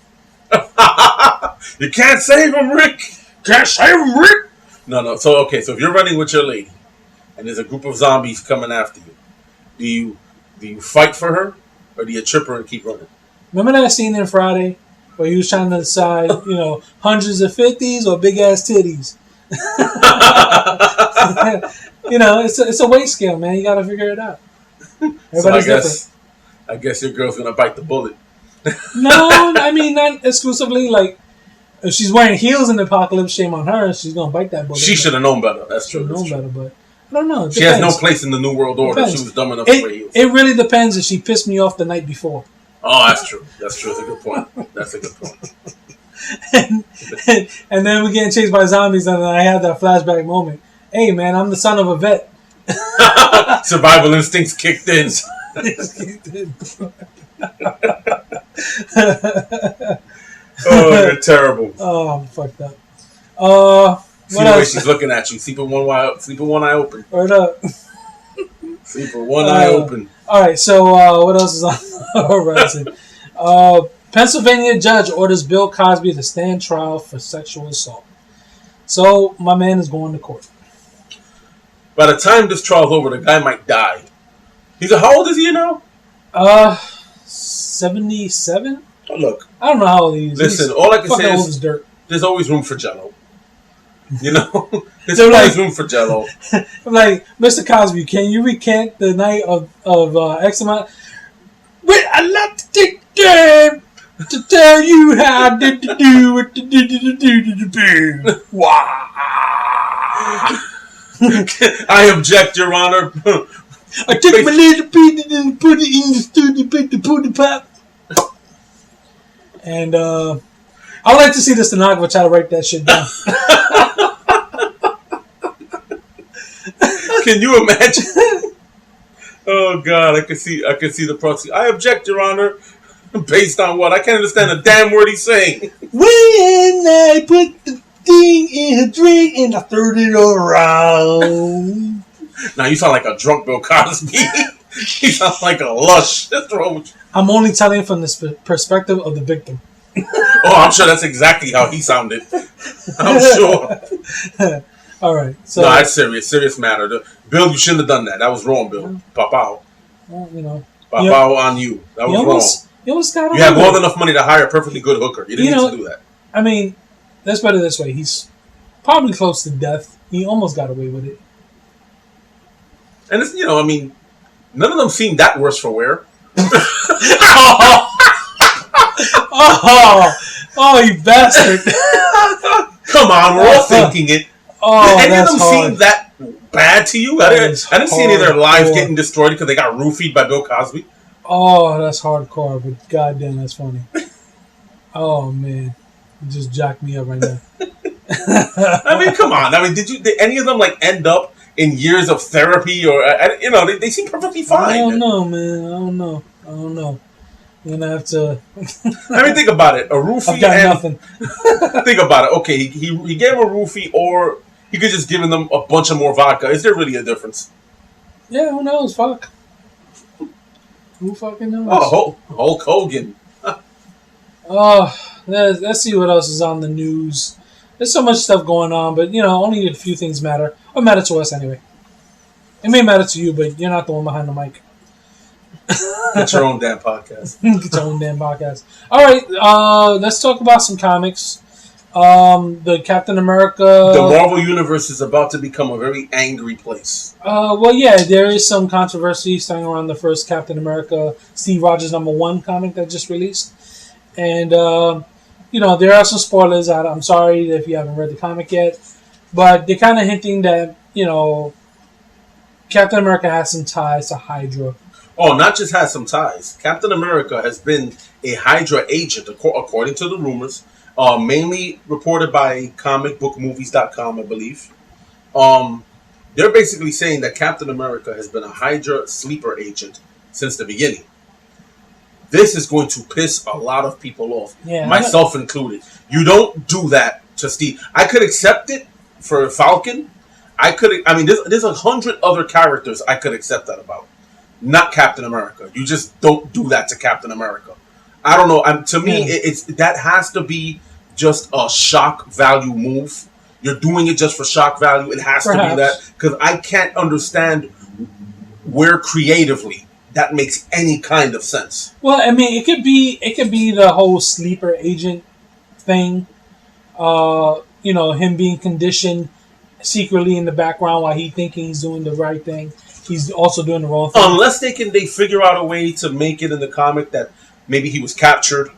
You can't save him, Rick. Can't save him, Rick. No. So if you're running with your lady, and there's a group of zombies coming after you, do you fight for her, or do you trip her and keep running? Remember that scene in Friday where he was trying to decide, hundreds of 50s or big ass titties? It's a weight scale, man. You got to figure it out. Everybody's different. I guess your girl's gonna bite the bullet. No, I mean not exclusively. Like if she's wearing heels in the apocalypse, shame on her. She's gonna bite that bullet. She should have known better. That's true. Better, but I don't know. She has no place in the New World Order. She was dumb enough to wear heels. It really depends if she pissed me off the night before. Oh, that's true. That's a good point. And then we getting chased by zombies, and then I had that flashback moment. Hey, man, I'm the son of a vet. Survival instincts kicked in. Oh, you're terrible. Oh, I'm fucked up. See the way she's looking at you. Sleep with one eye open. Word up. Sleep with one eye open. All right, so what else is on the horizon? Pennsylvania judge orders Bill Cosby to stand trial for sexual assault. So my man is going to court. By the time this trial's over, the guy might die. How old is he now? 77? Oh, look. I don't know how old he is. Listen, all I can say old as dirt. There's always room for Jello. There's always room for Jello. I'm like, Mr. Cosby, can you recant the night of X amount? Wait, I'd like to take time to tell you how I did to do what to do. Wow. I object, Your Honor. I took my little peanut and put it in the studio, put the pudding pop. And I would like to see the stenographer try to write that shit down. Can you imagine? Oh God, I can see the prosecutor. I object, Your Honor. Based on what? I can't understand a damn word he's saying. When I put the thing in her drink and I threw it around. Now you sound like a drunk Bill Cosby. You sound like a lush. That's wrong with you. I'm only telling from the perspective of the victim. Oh, I'm sure that's exactly how he sounded. I'm sure. All right. So no, that's serious matter. Bill, you shouldn't have done that. That was wrong, Bill. Pop Well, out on you. That was wrong. You had more than enough money to hire a perfectly good hooker. You didn't need to do that. I mean, let's put it this way. He's probably close to death. He almost got away with it. And it's, I mean, none of them seem that worse for wear. Oh, you bastard! Come on, we're all thinking it. Oh, Did any of them hard. seem that bad to you? I didn't see any of their lives getting destroyed because they got roofied by Bill Cosby. Oh, that's hardcore, but goddamn, that's funny. Oh man, you just jacked me up right now. I mean, come on. I mean, did any of them like end up in years of therapy or they seem perfectly fine. I don't know, man. I don't know. You're gonna have to. I mean, think about it. A roofie. I've got nothing. Think about it. Okay, he gave a roofie, or he could just given them a bunch of more vodka. Is there really a difference? Yeah, who knows? Fuck. Who fucking knows? Oh, Hulk Hogan. Let's see what else is on the news. There's so much stuff going on, but only a few things matter. Or matter to us anyway. It may matter to you, but you're not the one behind the mic. Get your own damn podcast. Get your own damn podcast. All right, let's talk about some comics. The Captain America. The Marvel Universe is about to become a very angry place. Well, yeah, there is some controversy starting around the first Captain America, Steve Rogers #1 comic that just released. And, there are some spoilers out. I'm sorry if you haven't read the comic yet. But they're kind of hinting that, Captain America has some ties to Hydra. Oh, not just has some ties. Captain America has been a Hydra agent, according to the rumors. Mainly reported by comicbookmovies.com, I believe. They're basically saying that Captain America has been a Hydra sleeper agent since the beginning. This is going to piss a lot of people off, myself included. You don't do that to Steve. I could accept it for Falcon. There's 100 other characters I could accept that about. Not Captain America. You just don't do that to Captain America. I don't know. To me, that has to be just a shock value move. You're doing it just for shock value. It has to be that, because I can't understand where creatively that makes any kind of sense. Well, I mean, it could be the whole sleeper agent thing. Him being conditioned secretly in the background while he thinking he's doing the right thing. He's also doing the wrong thing. Unless they figure out a way to make it in the comic that maybe he was captured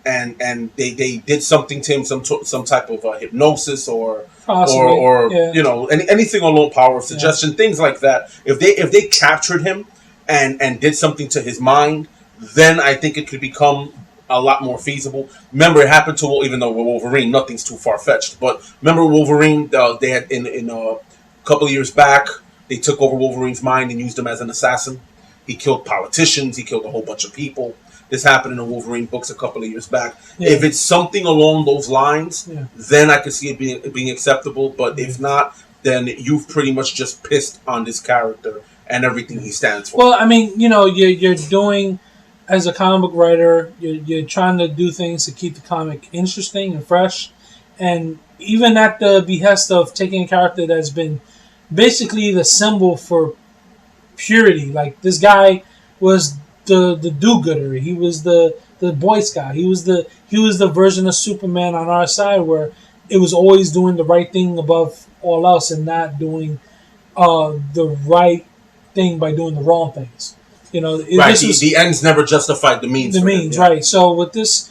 and they did something to him, some type of hypnosis or anything alone, power of suggestion, things like that. If they captured him and did something to his mind, then I think it could become a lot more feasible. Remember, it happened to, even though with Wolverine, nothing's too far-fetched, but remember Wolverine, they had in a couple of years back, they took over Wolverine's mind and used him as an assassin. He killed politicians, he killed a whole bunch of people. This happened in the Wolverine books a couple of years back. Yeah. If it's something along those lines, then I could see it being acceptable, but if not, then you've pretty much just pissed on this character and everything he stands for. Well, I mean, you're doing, as a comic book writer, you're trying to do things to keep the comic interesting and fresh. And even at the behest of taking a character that's been basically the symbol for purity. Like, this guy was the do-gooder. He was the Boy Scout. He was the version of Superman on our side where it was always doing the right thing above all else and not doing the right thing by doing the wrong things. Right. The ends never justified the means. Right. So with this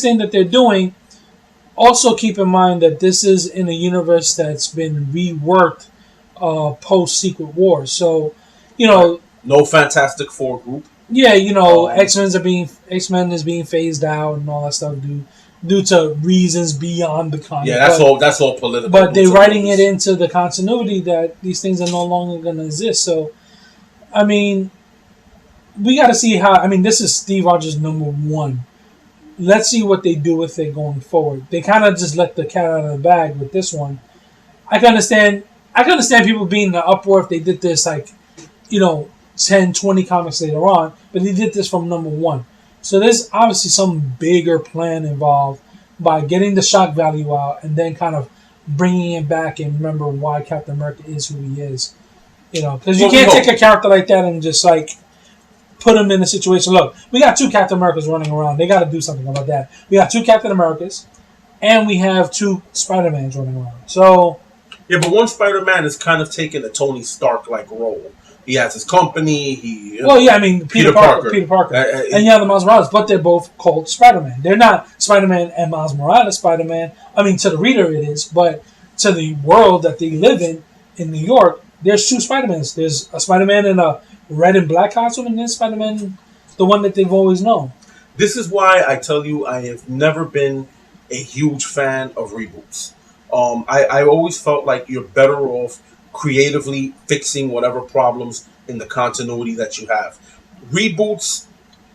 thing that they're doing, also keep in mind that this is in a universe that's been reworked post Secret Wars. So, no Fantastic Four group. Yeah, X-Men is being phased out and all that stuff due to reasons beyond the comic. Yeah, that's all political. But they're writing it into the continuity that these things are no longer going to exist. So, I mean, we got to see how. I mean, this is Steve Rogers #1. Let's see what they do with it going forward. They kind of just let the cat out of the bag with this one. I can understand people being in the uproar if they did this 10, 20 comics later on, but they did this from #1. So there's obviously some bigger plan involved by getting the shock value out and then kind of bringing it back and remember why Captain America is who he is. Because you can't take a character like that and just put him in a situation. Look, we got 2 Captain Americas running around. They got to do something about that. We got 2 Captain Americas, and we have 2 Spider-Mans running around. So yeah, but one Spider-Man is kind of taking a Tony Stark-like role. He has his company. Peter Parker. And you have the Miles Morales, but they're both called Spider-Man. They're not Spider-Man and Miles Morales Spider-Man. I mean, to the reader it is, but to the world that they live in, in New York, there's two Spider-Mans. There's a Spider-Man in a red and black costume, and then Spider-Man, the one that they've always known. This is why I tell you I have never been a huge fan of reboots. I always felt like you're better off creatively fixing whatever problems in the continuity that you have. Reboots,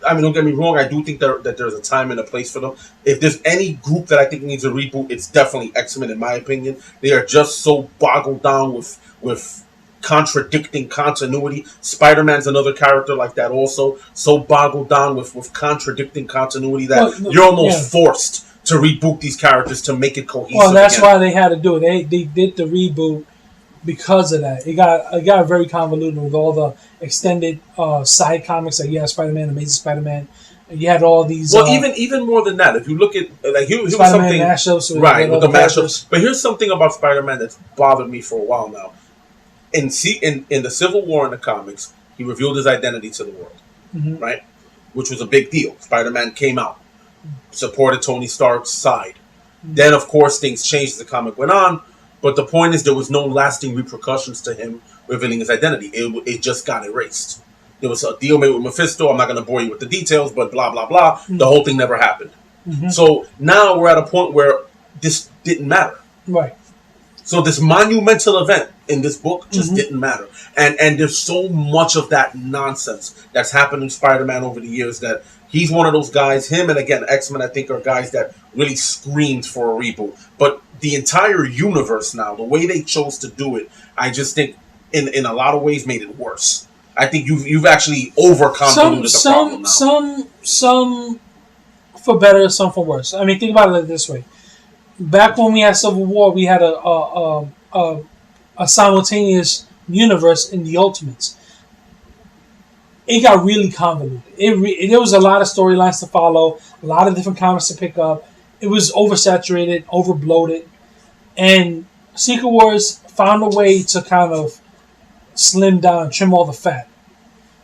I mean, don't get me wrong, I do think that there's a time and a place for them. If there's any group that I think needs a reboot, it's definitely X-Men, in my opinion. They are just so boggled down with contradicting continuity. Spider-Man's another character like that also, so boggled down with contradicting continuity that you're almost forced to reboot these characters to make it cohesive. Well, that's why they had to do it. They did the reboot because of that. It got very convoluted with all the extended side comics. Like you had Spider-Man, Amazing Spider-Man. You had all these. Well, even more than that, if you look at like here's something mashups with the mashups. But here's something about Spider-Man that's bothered me for a while now. In the Civil War in the comics, he revealed his identity to the world, right? Which was a big deal. Spider-Man came out, supported Tony Stark's side. Then, of course, things changed as the comic went on. But the point is, there was no lasting repercussions to him revealing his identity. It just got erased. There was a deal made with Mephisto. I'm not going to bore you with the details, but blah, blah, blah. The whole thing never happened. So now we're at a point where this didn't matter. Right. So this monumental event in this book just didn't matter. And there's so much of that nonsense that's happened in Spider-Man over the years that he's one of those guys. Him and, again, X-Men, I think, are guys that really screamed for a reboot. But the entire universe now, the way they chose to do it, I just think in a lot of ways made it worse. I think you've actually over-convoluted the problem now. Some for better, some for worse. I mean, think about it like this way. Back when we had Civil War, we had a simultaneous universe in the Ultimates. It got really convoluted. There was a lot of storylines to follow, a lot of different comics to pick up. It was oversaturated, overbloated, and Secret Wars found a way to kind of slim down, trim all the fat.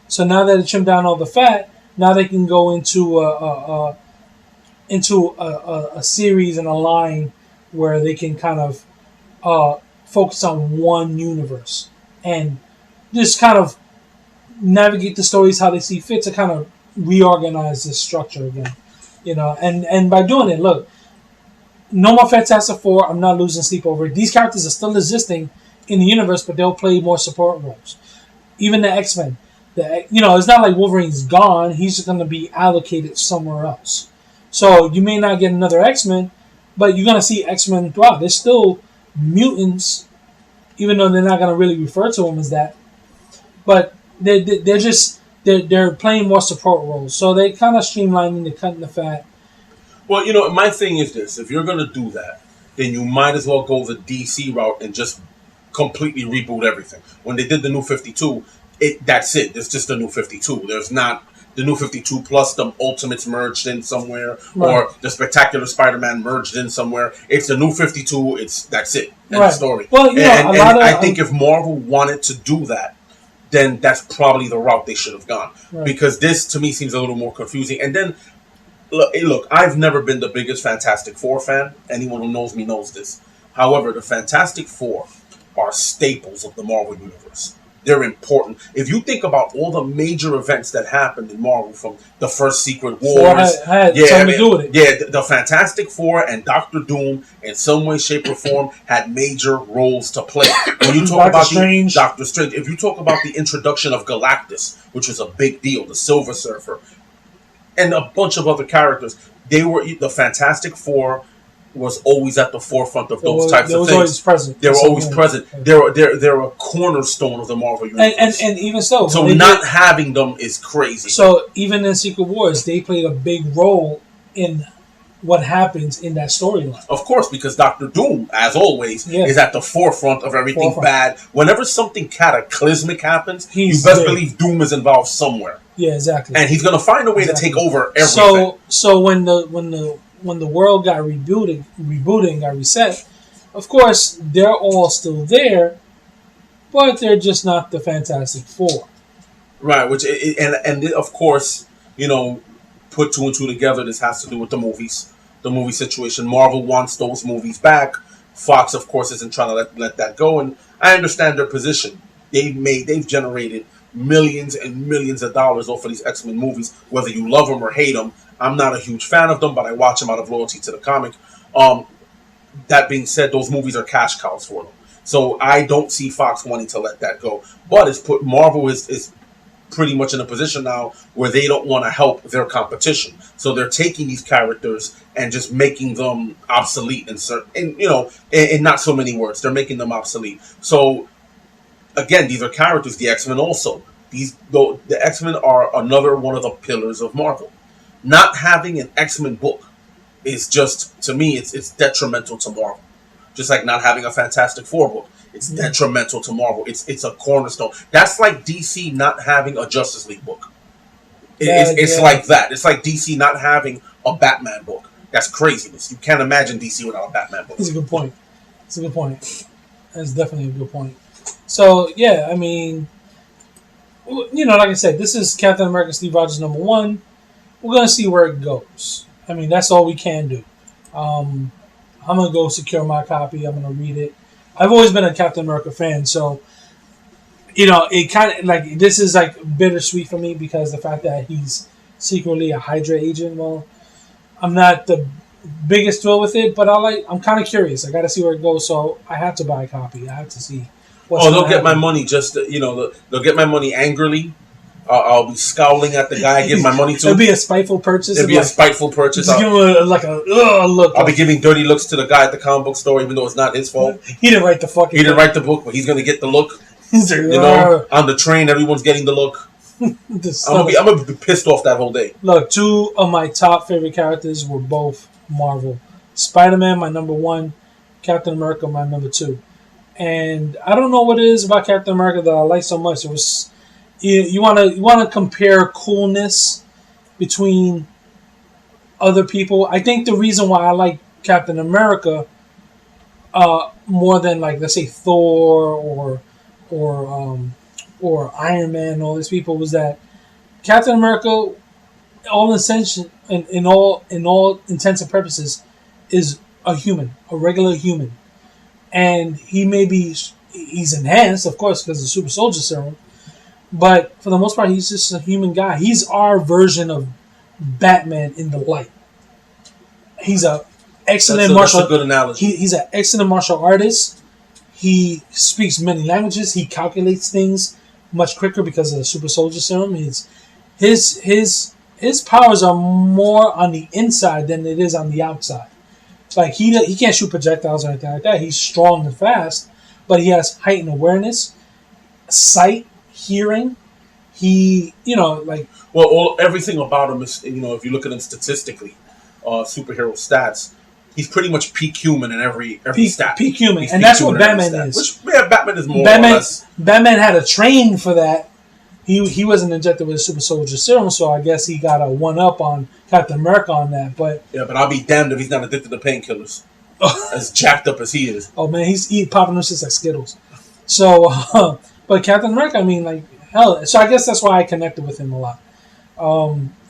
So now that they trimmed down all the fat, now they can go into a series and a line where they can kind of focus on one universe and just kind of navigate the stories how they see fit to kind of reorganize this structure again. And by doing it, look, no more Fantastic Four. I'm not losing sleep over it. These characters are still existing in the universe, but they'll play more support roles. Even the X-Men. It's not like Wolverine's gone. He's just going to be allocated somewhere else. So you may not get another X-Men, but you're going to see X-Men throughout. They're still mutants, even though they're not going to really refer to them as that. But they're playing more support roles. So they kind of streamlining, they're cutting the fat. Well, my thing is this. If you're going to do that, then you might as well go the DC route and just completely reboot everything. When they did the New 52, that's it. It's just the New 52. There's not the New 52 plus the Ultimates merged in somewhere, or the Spectacular Spider-Man merged in somewhere. It's the New 52. That's it. End of story. Well, I think if Marvel wanted to do that, then that's probably the route they should have gone. Right. Because this, to me, seems a little more confusing. And then, look, I've never been the biggest Fantastic Four fan. Anyone who knows me knows this. However, the Fantastic Four are staples of the Marvel Universe. They're important. If you think about all the major events that happened in Marvel, from the first Secret Wars, had something to do with it. Yeah, the Fantastic Four and Doctor Doom, in some way, shape, or form, had major roles to play. When you talk about Doctor Strange, if you talk about the introduction of Galactus, which was a big deal, the Silver Surfer, and a bunch of other characters, the Fantastic Four was always at the forefront of those types of things. Always present. They were always present. They're a cornerstone of the Marvel Universe. And even so. So not having them is crazy. So even in Secret Wars, they played a big role in what happens in that storyline. Of course, because Doctor Doom, as always, is at the forefront of everything bad. Whenever something cataclysmic happens, you best believe Doom is involved somewhere. Yeah, exactly. And he's going to find a way to take over everything. So when the world got rebooted and got reset, of course, they're all still there, but they're just not the Fantastic Four. Right, and of course, put two and two together, this has to do with the movies, the movie situation. Marvel wants those movies back Fox, of course, isn't trying to let that go, and I understand their position. They've generated millions and millions of dollars off of these X-Men movies, whether you love them or hate them. I'm not a huge fan of them, but I watch them out of loyalty to the comic. That being said, those movies are cash cows for them. So I don't see Fox wanting to let that go. But Marvel is pretty much in a position now where they don't want to help their competition. So they're taking these characters and just making them obsolete in not so many words. They're making them obsolete. So again, these are characters, the X-Men also. The X-Men are another one of the pillars of Marvel. Not having an X-Men book is just, to me, it's detrimental to Marvel. Just like not having a Fantastic Four book. It's detrimental to Marvel. It's a cornerstone. That's like DC not having a Justice League book. It's like that. It's like DC not having a Batman book. That's craziness. You can't imagine DC without a Batman book. That's a good point. That's definitely a good point. So, yeah, I mean, like I said, this is Captain America Steve Rogers #1. We're going to see where it goes. I mean, that's all we can do. I'm going to go secure my copy. I'm going to read it. I've always been a Captain America fan, so, it kind of, like, this is, like, bittersweet for me because the fact that he's secretly a Hydra agent, well, I'm not the biggest thrill with it, but I'm kind of curious. I got to see where it goes, so I have to buy a copy. I have to see what's they'll get my money they'll get my money angrily. I'll be scowling at the guy I give my money to. It'll be a spiteful purchase. It'll be a spiteful purchase. Just give him a look. I'll be giving dirty looks to the guy at the comic book store, even though it's not his fault. He didn't write the fucking He didn't write the book, but he's going to get the look. He's like, on the train, everyone's getting the look. I'm gonna be pissed off that whole day. Look, two of my top favorite characters were both Marvel. Spider-Man, my #1. Captain America, my #2. And I don't know what it is about Captain America that I like so much. It was you want to compare coolness between other people. I think the reason why I like Captain America more than, like, let's say Thor or Iron Man and all these people was that Captain America, in all intents and purposes, is a human, a regular human, and he's enhanced, of course, because of the super soldier serum. But for the most part, he's just a human guy. He's our version of Batman in the light. He's an excellent martial. That's a good analogy. He's an excellent martial artist. He speaks many languages. He calculates things much quicker because of the super soldier serum. His powers are more on the inside than it is on the outside. Like he can't shoot projectiles or anything like that. He's strong and fast, but he has heightened awareness, sight, hearing. Everything about him is, if you look at him statistically, superhero stats, he's pretty much peak human in every stat. Peak human, and that's what Batman is. Batman is more or less. Batman had to train for that. He wasn't injected with a super soldier serum, so I guess he got a one-up on Captain America on that. But I'll be damned if he's not addicted to painkillers. As jacked up as he is. Oh man, he's popping them shit like Skittles. So, but Captain America, I mean, like, hell. So I guess that's why I connected with him a lot.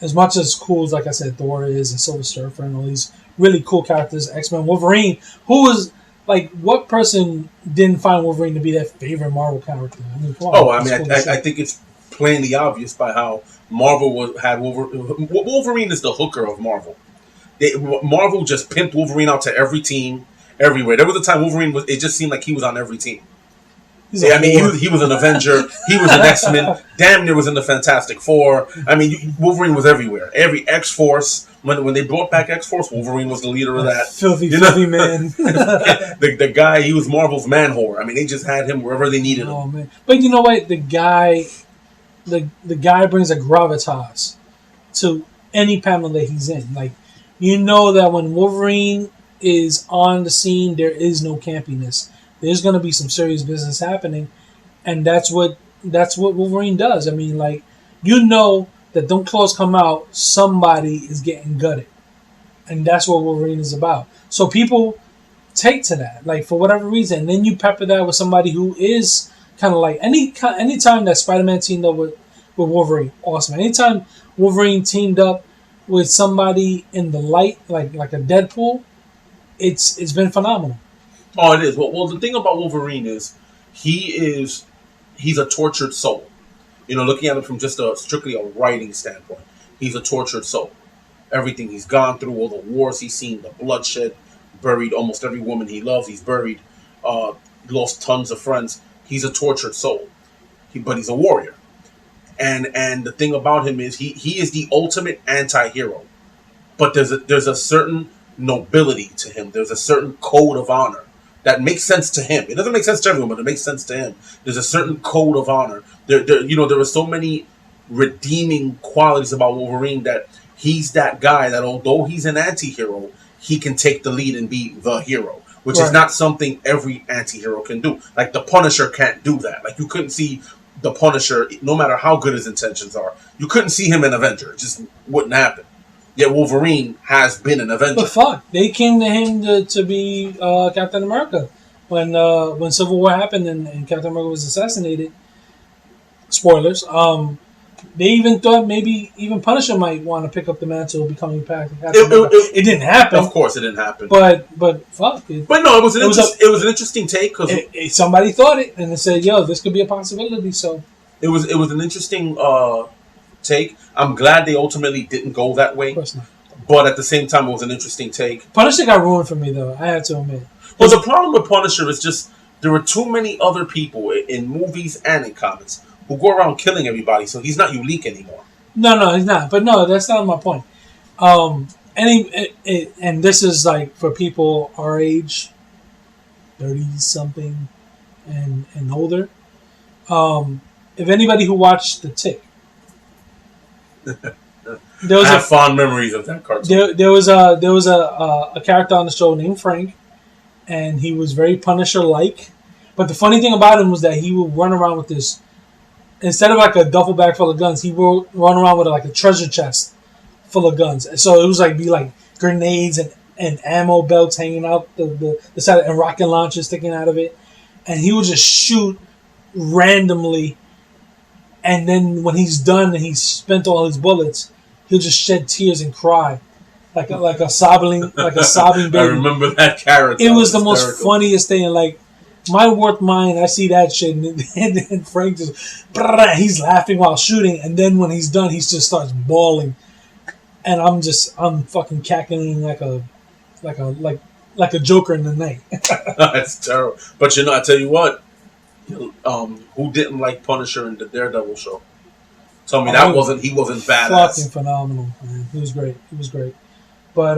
As much as cool as, like I said, Thor is and Silver Surfer and all these really cool characters, X-Men, Wolverine, who was, like, what person didn't find Wolverine to be their favorite Marvel character? I mean, come on. I think it's plainly obvious by how Marvel had Wolverine. Wolverine is the hooker of Marvel. Marvel just pimped Wolverine out to every team, everywhere. There was a time it just seemed like he was on every team. He was an Avenger. He was an X-Men. Damn near was in the Fantastic Four. I mean, Wolverine was everywhere. Every X-Force. When they brought back X-Force, Wolverine was the leader of that. Filthy man. the guy, he was Marvel's man whore. I mean, they just had him wherever they needed him. Oh, man. But you know what? The guy brings a gravitas to any panel that he's in. Like, you know that when Wolverine is on the scene, there is no campiness. There's going to be some serious business happening, and that's what Wolverine does. I mean, like, you know that them claws come out, somebody is getting gutted, and that's what Wolverine is about. So people take to that, like, for whatever reason. And then you pepper that with somebody who is kind of like anytime that Spider-Man teamed up with Wolverine, awesome. Anytime Wolverine teamed up with somebody in the light, like a Deadpool, it's been phenomenal. Oh, it is. Well, the thing about Wolverine is he's a tortured soul. Looking at him from just strictly a writing standpoint, he's a tortured soul. Everything he's gone through, all the wars he's seen, the bloodshed, buried almost every woman he loves. He's buried, lost tons of friends. He's a tortured soul, but he's a warrior. And the thing about him is he is the ultimate anti-hero. But there's a certain nobility to him. There's a certain code of honor that makes sense to him. It doesn't make sense to everyone, but it makes sense to him. There's a certain code of honor. There are so many redeeming qualities about Wolverine that he's that guy that although he's an anti-hero, he can take the lead and be the hero, which is not something every anti-hero can do. Like the Punisher can't do that. Like you couldn't see the Punisher, no matter how good his intentions are, you couldn't see him in Avenger. It just wouldn't happen. Yet Wolverine has been an Avenger. But fuck, they came to him to be Captain America when Civil War happened and Captain America was assassinated. Spoilers. They even thought maybe even Punisher might want to pick up the mantle of becoming Captain America. It didn't happen. Of course, it didn't happen. But fuck. But no, it was an interesting take because somebody thought it and they said, "Yo, this could be a possibility." So it was an interesting take. I'm glad they ultimately didn't go that way. Of course not. But at the same time, it was an interesting take. Punisher got ruined for me, though. I had to admit. Well, the problem with Punisher is just there were too many other people in movies and in comics who go around killing everybody, so he's not unique anymore. No, he's not. But no, that's not my point. And this is like for people our age, 30-something and older. If anybody who watched The Tick, I have fond memories of that cartoon. There was a character on the show named Frank, and he was very Punisher-like. But the funny thing about him was that he would run around with this, instead of like a duffel bag full of guns, he would run around with like a treasure chest full of guns. And so it was like grenades and ammo belts hanging out the side and rocket launchers sticking out of it. And he would just shoot randomly. And then when he's done and he's spent all his bullets, he'll just shed tears and cry, like a sobbing baby. I remember that character. It was the most funniest thing. Like my worth mind, I see that shit, and Frank just he's laughing while shooting, and then when he's done, he just starts bawling, and I'm fucking cackling like a Joker in the night. That's terrible. But I tell you what. Who didn't like Punisher in the Daredevil show? Tell me he wasn't badass. Fucking phenomenal, man. He was great. But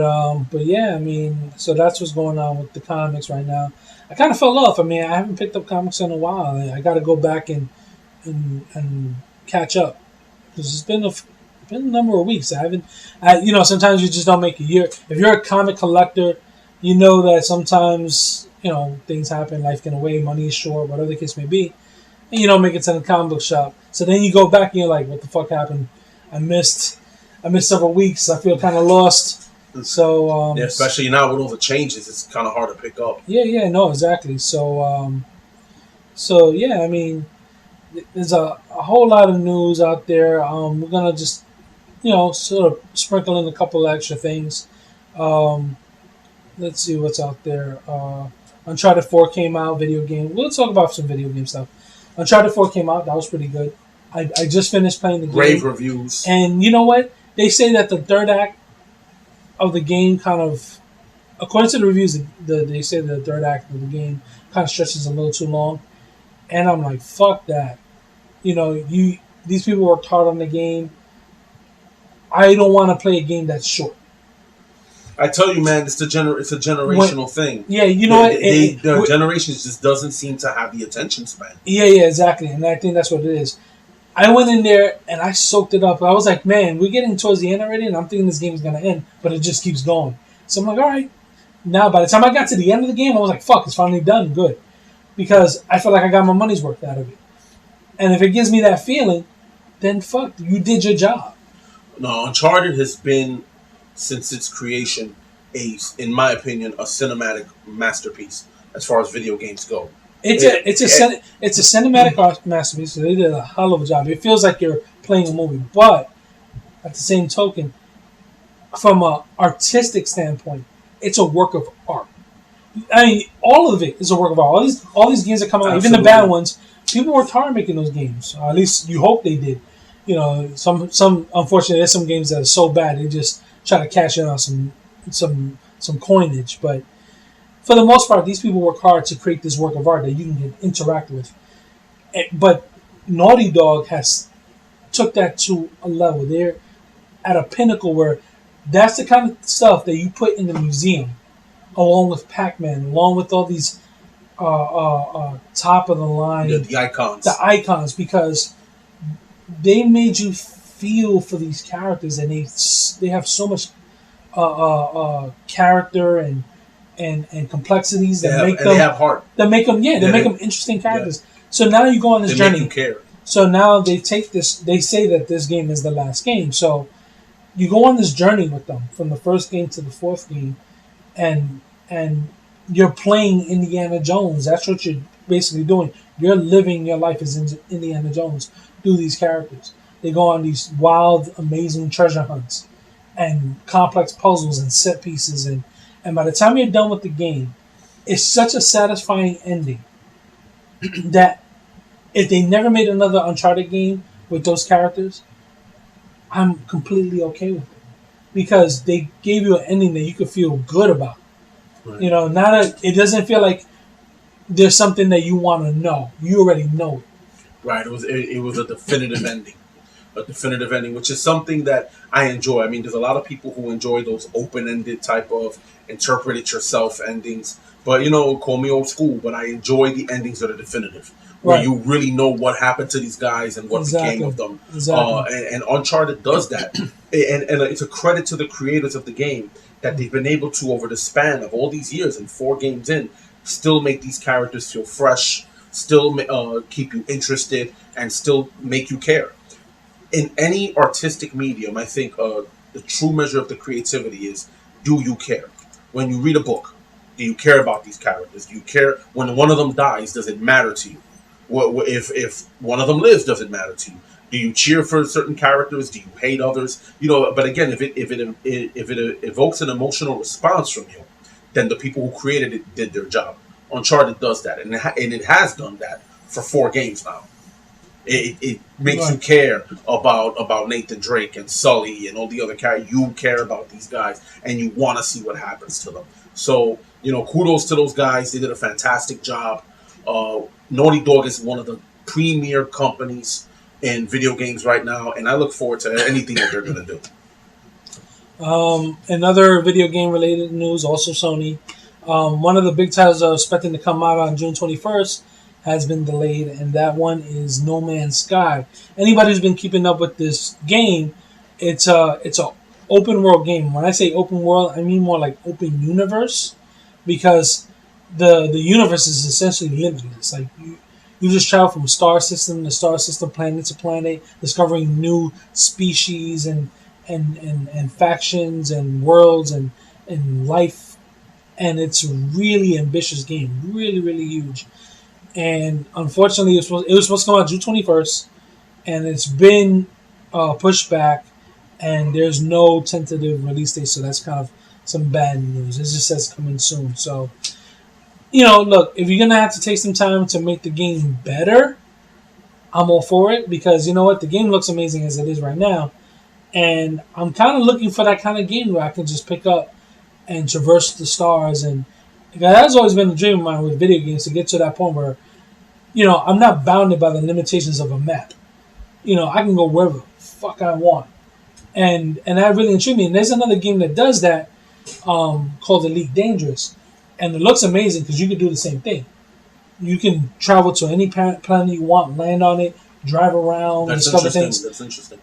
yeah, I mean, so that's what's going on with the comics right now. I kind of fell off. I mean, I haven't picked up comics in a while. I got to go back and catch up because it's been a number of weeks. Sometimes you just don't make a year. If you're a comic collector, you know that sometimes. Things happen, life get away, money is short, whatever the case may be, and you don't make it to the comic book shop. So then you go back and you're like, what the fuck happened? I missed several weeks. I feel kind of lost. So yeah, especially now with all the changes, it's kind of hard to pick up. Yeah, no, exactly. So yeah, I mean, there's a whole lot of news out there. We're gonna just sort of sprinkle in a couple of extra things. Let's see what's out there. Uncharted 4 came out, video game. We'll talk about some video game stuff. Uncharted 4 came out. That was pretty good. I just finished playing the game. Rave reviews. And you know what? They say that the third act of the game kind of, according to the reviews, they say the third act of the game kind of stretches a little too long. And I'm like, fuck that. These people worked hard on the game. I don't want to play a game that's short. I tell you, man, it's a generational thing. Yeah, you know what? The generations just doesn't seem to have the attention span. Yeah, exactly. And I think that's what it is. I went in there and I soaked it up. I was like, man, we're getting towards the end already, and I'm thinking this game is going to end, but it just keeps going. So I'm like, all right. Now, by the time I got to the end of the game, I was like, fuck, it's finally done. Good. Because I feel like I got my money's worth out of it. And if it gives me that feeling, then fuck, you did your job. No, Uncharted has been, since its creation, in my opinion, a cinematic masterpiece as far as video games go. It's a cinematic masterpiece. So they did a hell of a job. It feels like you're playing a movie, but at the same token, from an artistic standpoint, it's a work of art. I mean, all of it is a work of art. All these games that come out, Absolutely. even the bad ones, people worked hard making those games. Or at least you hope they did. You know, some unfortunately, there's some games that are so bad they just try to cash in on some coinage. But for the most part, these people work hard to create this work of art that you can interact with. But Naughty Dog has took that to a level. They're at a pinnacle where that's the kind of stuff that you put in the museum, along with Pac-Man, along with all these top of the line The icons. the icons, because they made you feel for these characters, and they have so much character and complexities that make them they have heart. that make them make them interesting characters. So now you go on this They journey. make you care. So now they take this. They say that this game is the last game. So you go on this journey with them from the first game to the fourth game, and you're playing Indiana Jones. That's what you're basically doing. You're living your life as Indiana Jones through these characters. They go on these wild, amazing treasure hunts and complex puzzles and set pieces, and by the time you're done with the game, it's such a satisfying ending that if they never made another Uncharted game with those characters, I'm completely okay with it, because they gave you an ending that you could feel good about. Right. You know, it doesn't feel like there's something that you want to know. You already know it. Right. It was a definitive ending. A definitive ending, which is something that I enjoy. I mean, there's a lot of people who enjoy those open-ended type of interpret it yourself endings. But, you know, call me old school, but I enjoy the endings that are definitive, where Right. you really know what happened to these guys and what became of them. Exactly. And Uncharted does that. and it's a credit to the creators of the game that they've been able to, over the span of all these years and 4 games in, still make these characters feel fresh, still keep you interested, and still make you care. In any artistic medium, I think the true measure of the creativity is, do you care? When you read a book, do you care about these characters? Do you care when one of them dies? Does it matter to you? If one of them lives, does it matter to you? Do you cheer for certain characters? Do you hate others? You know, but again, if it evokes an emotional response from you, then the people who created it did their job. Uncharted does that, and it has done that for 4 games now. It makes Right. you care about Nathan Drake and Sully and all the other characters. You care about these guys, and you want to see what happens to them. So, you know, kudos to those guys. They did a fantastic job. Naughty Dog is one of the premier companies in video games right now, and I look forward to anything that they're going to do. Another video game related news, also Sony. One of the big titles I was expecting to come out on June 21st has been delayed, and that one is No Man's Sky. Anybody who's been keeping up with this game, it's a open world game. When I say open world, I mean more like open universe, because the universe is essentially limitless. Like you just travel from star system to star system, planet to planet, discovering new species and factions and worlds and life, and it's a really ambitious game, really really huge. And unfortunately, it was supposed to come out June 21st, and it's been pushed back, and there's no tentative release date, so that's kind of some bad news. It just says coming soon. So, you know, look, if you're gonna have to take some time to make the game better, I'm all for it, because you know what, the game looks amazing as it is right now, and I'm kind of looking for that kind of game where I can just pick up and traverse the stars. And that has always been a dream of mine with video games, to get to that point where, you know, I'm not bounded by the limitations of a map. You know, I can go wherever the fuck I want. And that really intrigued me. And there's another game that does that, called Elite Dangerous. And it looks amazing because you can do the same thing. You can travel to any planet you want, land on it, drive around, discover things. That's interesting.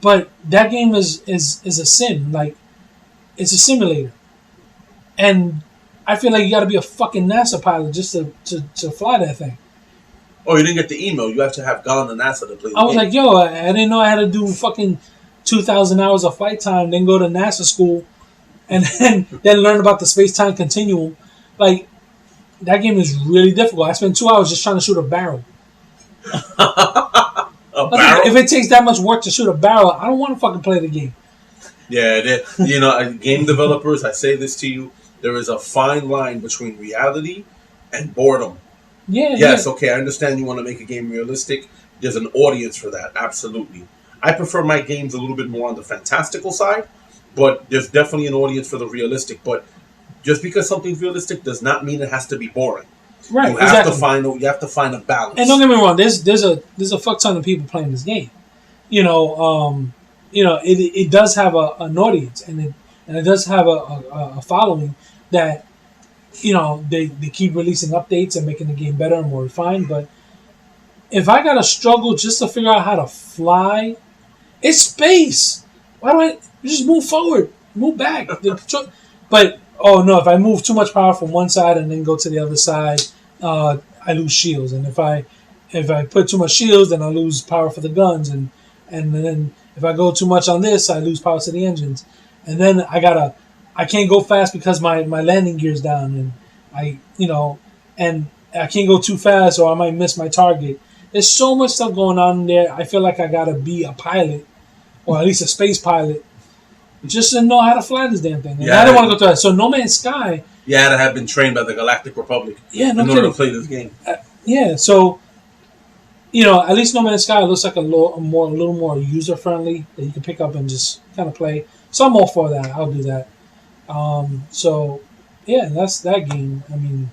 But that game is a sim. Like, it's a simulator. And I feel like you got to be a fucking NASA pilot just to fly that thing. Oh, you didn't get the email. You have to have gone to NASA to play the I was game. like, yo, I didn't know I had to do fucking 2,000 hours of flight time, then go to NASA school, and then learn about the space-time continuum. Like, that game is really difficult. I spent 2 hours just trying to shoot a barrel. A barrel? If it takes that much work to shoot a barrel, I don't want to fucking play the game. Yeah, you know, game developers, I say this to you, there is a fine line between reality and boredom. Yeah, Yes, yeah. okay, I understand you want to make a game realistic. There's an audience for that, absolutely. I prefer my games a little bit more on the fantastical side, but there's definitely an audience for the realistic. But just because something's realistic does not mean it has to be boring. Right, You have to exactly. find a And don't balance. get me wrong, there's a fuck ton of people playing this game. You know, it does have an audience, and it does have a following that they keep releasing updates and making the game better and more refined. But if I gotta struggle just to figure out how to fly, it's space. Why do I you just move forward, move back? But oh no, if I move too much power from one side and then go to the other side, I lose shields. And if I put too much shields, then I lose power for the guns. And then if I go too much on this, I lose power to the engines. And then I can't go fast because my landing gear's down, and and I can't go too fast or I might miss my target. There's so much stuff going on there. I feel like I gotta be a pilot, or at least a space pilot, just to know how to fly this damn thing. And I Yeah, don't want to go through that. So No Man's Sky, you had to have been trained by the Galactic Republic yeah, no in order to kidding. play this game. Yeah, so at least No Man's Sky looks like a little more user friendly that you can pick up and just kind of play. So I'm all for that. I'll do that. So yeah, that's that game. I mean,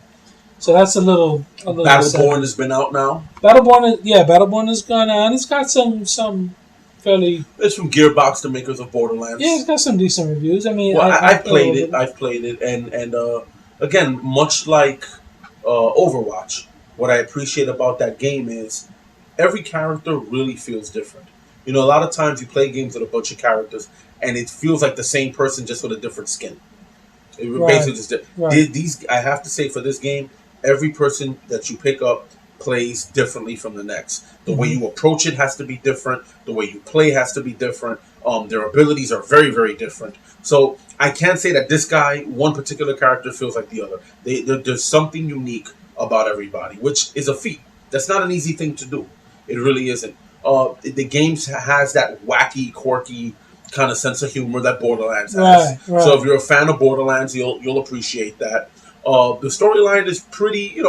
so that's a little. Battleborn has been out now. Battleborn is gone on. It's got some fairly. It's from Gearbox, the makers of Borderlands. Yeah, it's got some decent reviews. I mean, Well, I I've played it. I've played it, and again, much like Overwatch, what I appreciate about that game is every character really feels different. You know, a lot of times you play games with a bunch of characters, and it feels like the same person just with a different skin. It Right, basically just right. these. I have to say, for this game, every person that you pick up plays differently from the next. The way Hmm. you approach it has to be different. The way you play has to be different. Their abilities are very, very different. So I can't say that this guy, one particular character, feels like the other. There's something unique about everybody, which is a feat. That's not an easy thing to do. It really isn't. The game has that wacky, quirky kind of sense of humor that Borderlands has. Right, So right. if you're a fan of Borderlands, you'll appreciate that. The storyline is pretty,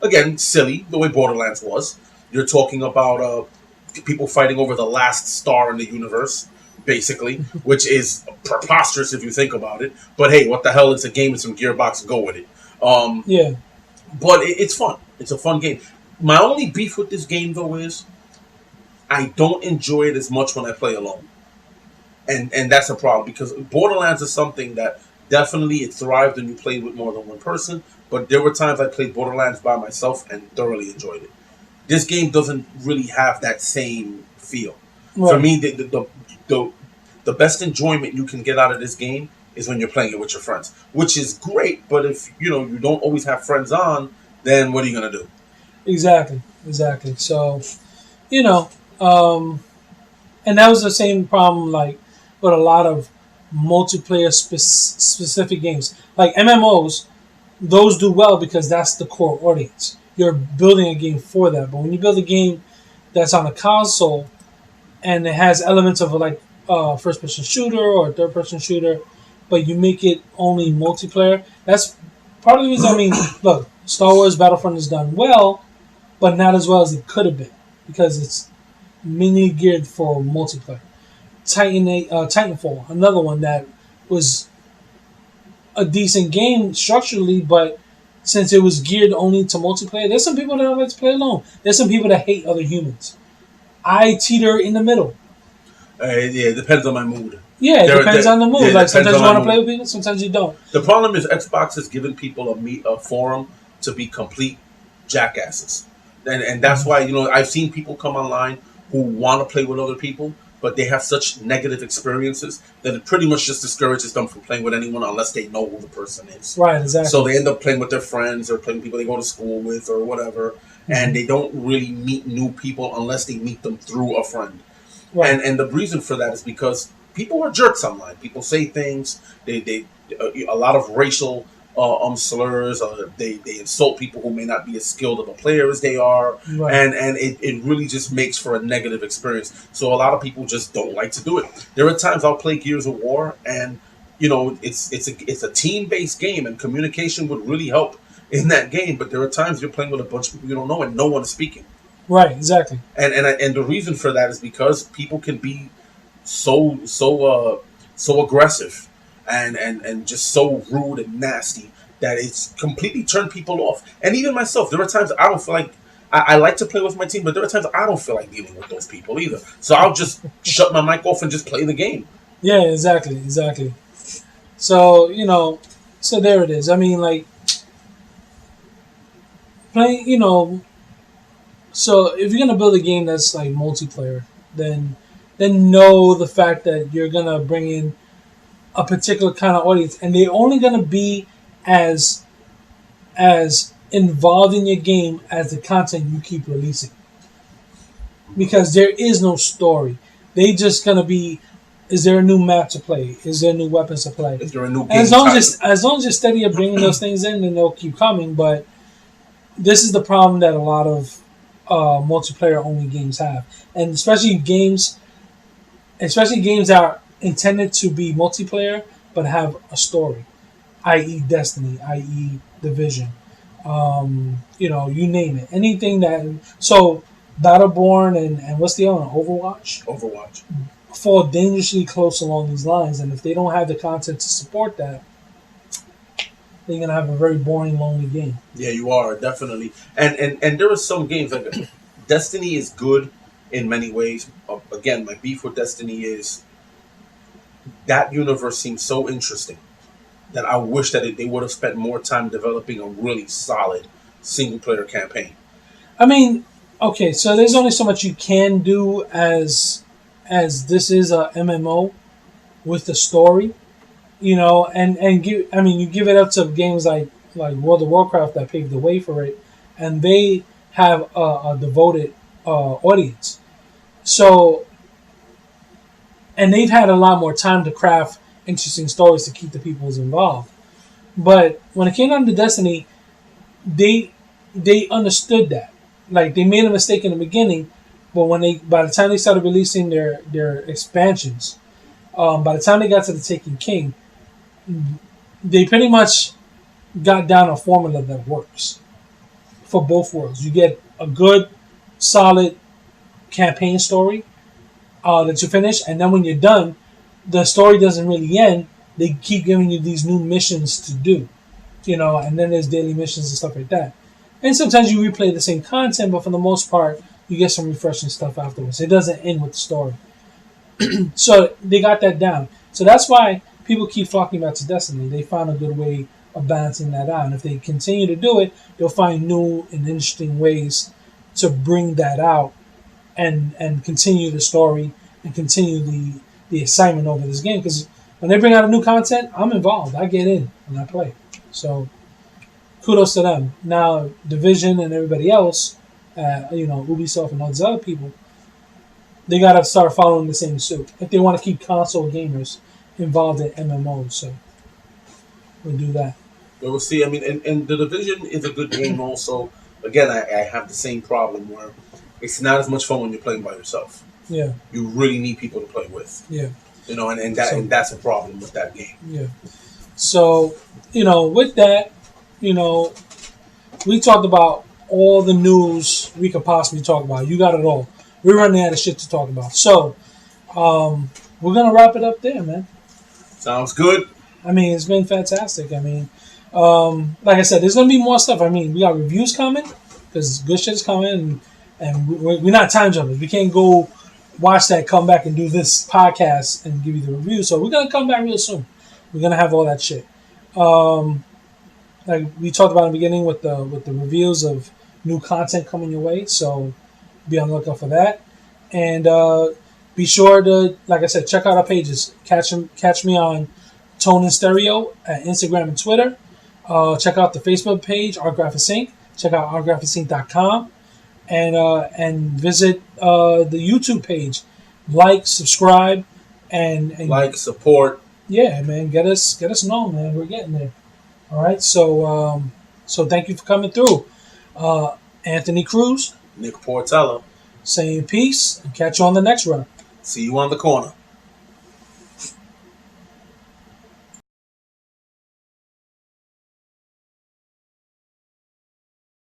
again, silly the way Borderlands was. You're talking about people fighting over the last star in the universe, basically, which is preposterous if you think about it. But hey, what the hell? It's a game. It's from Gearbox. Go with it. Um, Yeah. but it's fun. It's a fun game. My only beef with this game, though, is I don't enjoy it as much when I play alone, and that's a problem because Borderlands is something that definitely it thrived when you played with more than one person. But there were times I played Borderlands by myself and thoroughly enjoyed it. This game doesn't really have that same feel. For Right. me, the, the best enjoyment you can get out of this game is when you're playing it with your friends, which is great. But if you don't always have friends on, then what are you gonna do? Exactly. Exactly. So you know, um, and that was the same problem like with a lot of multiplayer specific games like MMOs. Those do well because that's the core audience. You're building a game for that. But when you build a game that's on a console and it has elements of like first person shooter or third person shooter, but you make it only multiplayer, that's part of the reason. I mean, look, Star Wars Battlefront is done well, but not as well as it could have been because it's mainly geared for multiplayer. Titanfall, another one that was a decent game structurally, but since it was geared only to multiplayer, there's some people that don't like to play alone. There's some people that hate other humans. I teeter in the middle. Yeah, it depends on my mood. Yeah, it depends on the mood. Yeah, it Like depends sometimes on you my want to play mood. with people, sometimes you don't. The problem is Xbox has given people a forum to be complete jackasses, and that's why I've seen people come online who want to play with other people, but they have such negative experiences that it pretty much just discourages them from playing with anyone unless they know who the person is. Right, exactly. So they end up playing with their friends or playing with people they go to school with or whatever, and they don't really meet new people unless they meet them through a friend. Right. And the reason for that is because people are jerks online. People say things. They a lot of racial slurs. They insult people who may not be as skilled of a player as they are, Right. and it really just makes for a negative experience. So a lot of people just don't like to do it. There are times I'll play Gears of War and it's a team-based game, and communication would really help in that game. But there are times you're playing with a bunch of people you don't know, and no one is speaking. Right, exactly. And the reason for that is because people can be so aggressive and just so rude and nasty that it's completely turned people off. And even myself, there are times I don't feel like I like to play with my team, but there are times I don't feel like dealing with those people either. So I'll just shut my mic off and just play the game. Yeah, exactly. So, so there it is. I mean, like, playing, so if you're going to build a game that's like multiplayer, then know the fact that you're going to bring in a particular kind of audience, and they're only going to be as involved in your game as the content you keep releasing. Because there is no story. They just going to be, is there a new map to play? Is there new weapons to play? Is there a new game? As long as you're steady at bringing those things in, then they'll keep coming. But this is the problem that a lot of multiplayer only games have, and especially games that are intended to be multiplayer but have a story, i.e. Destiny, i.e. Division, you name it, anything that. So Battleborn and what's the other one? Overwatch fall dangerously close along these lines, and if they don't have the content to support that, they're gonna have a very boring, lonely game. Yeah, you are definitely, and there are some games like Destiny is good in many ways. Again, my beef with Destiny is that universe seems so interesting that I wish that they would have spent more time developing a really solid single player campaign. I mean, okay, so there's only so much you can do as this is a MMO with the story, and you give it up to games like World of Warcraft that paved the way for it, and they have a devoted audience. So, and they've had a lot more time to craft interesting stories to keep the people involved. But when it came down to Destiny, they understood that. Like, they made a mistake in the beginning, but by the time they started releasing their expansions, by the time they got to the Taken King, they pretty much got down a formula that works for both worlds. You get a good, solid campaign story that you finish, and then when you're done, the story doesn't really end. They keep giving you these new missions to do, and then there's daily missions and stuff like that. And sometimes you replay the same content, but for the most part, you get some refreshing stuff afterwards. It doesn't end with the story. So they got that down. So that's why people keep flocking back to Destiny. They found a good way of balancing that out. And if they continue to do it, they'll find new and interesting ways to bring that out and continue the story and continue the excitement over this game. Because when they bring out a new content, I'm involved. I get in and I play. So kudos to them. Now, Division and everybody else, Ubisoft and all these other people, they got to start following the same suit if they want to keep console gamers involved in MMOs. So we'll do that. But we'll see. I mean, and The Division is a good game also. Again, I have the same problem where it's not as much fun when you're playing by yourself. Yeah. You really need people to play with. Yeah. And that's a problem with that game. Yeah. So, with that, we talked about all the news we could possibly talk about. You got it all. We're running out of shit to talk about. So, we're going to wrap it up there, man. Sounds good. I mean, it's been fantastic. I mean, like I said, there's going to be more stuff. I mean, we got reviews coming because good shit's coming, and we're not time jumpers. We can't go watch that, come back, and do this podcast and give you the review. So we're going to come back real soon. We're going to have all that shit. Like we talked about in the beginning with the reviews of new content coming your way. So be on the lookout for that. And be sure to, like I said, check out our pages. Catch me on Tone and Stereo at Instagram and Twitter. Check out the Facebook page, Art Graphics Inc. Check out artgraphicsinc.com. And visit the YouTube page. Like, subscribe, and like, support. Yeah, man, get us known, man. We're getting there. All right, so thank you for coming through. Anthony Cruz, Nick Portela, saying peace, and catch you on the next run. See you on the corner.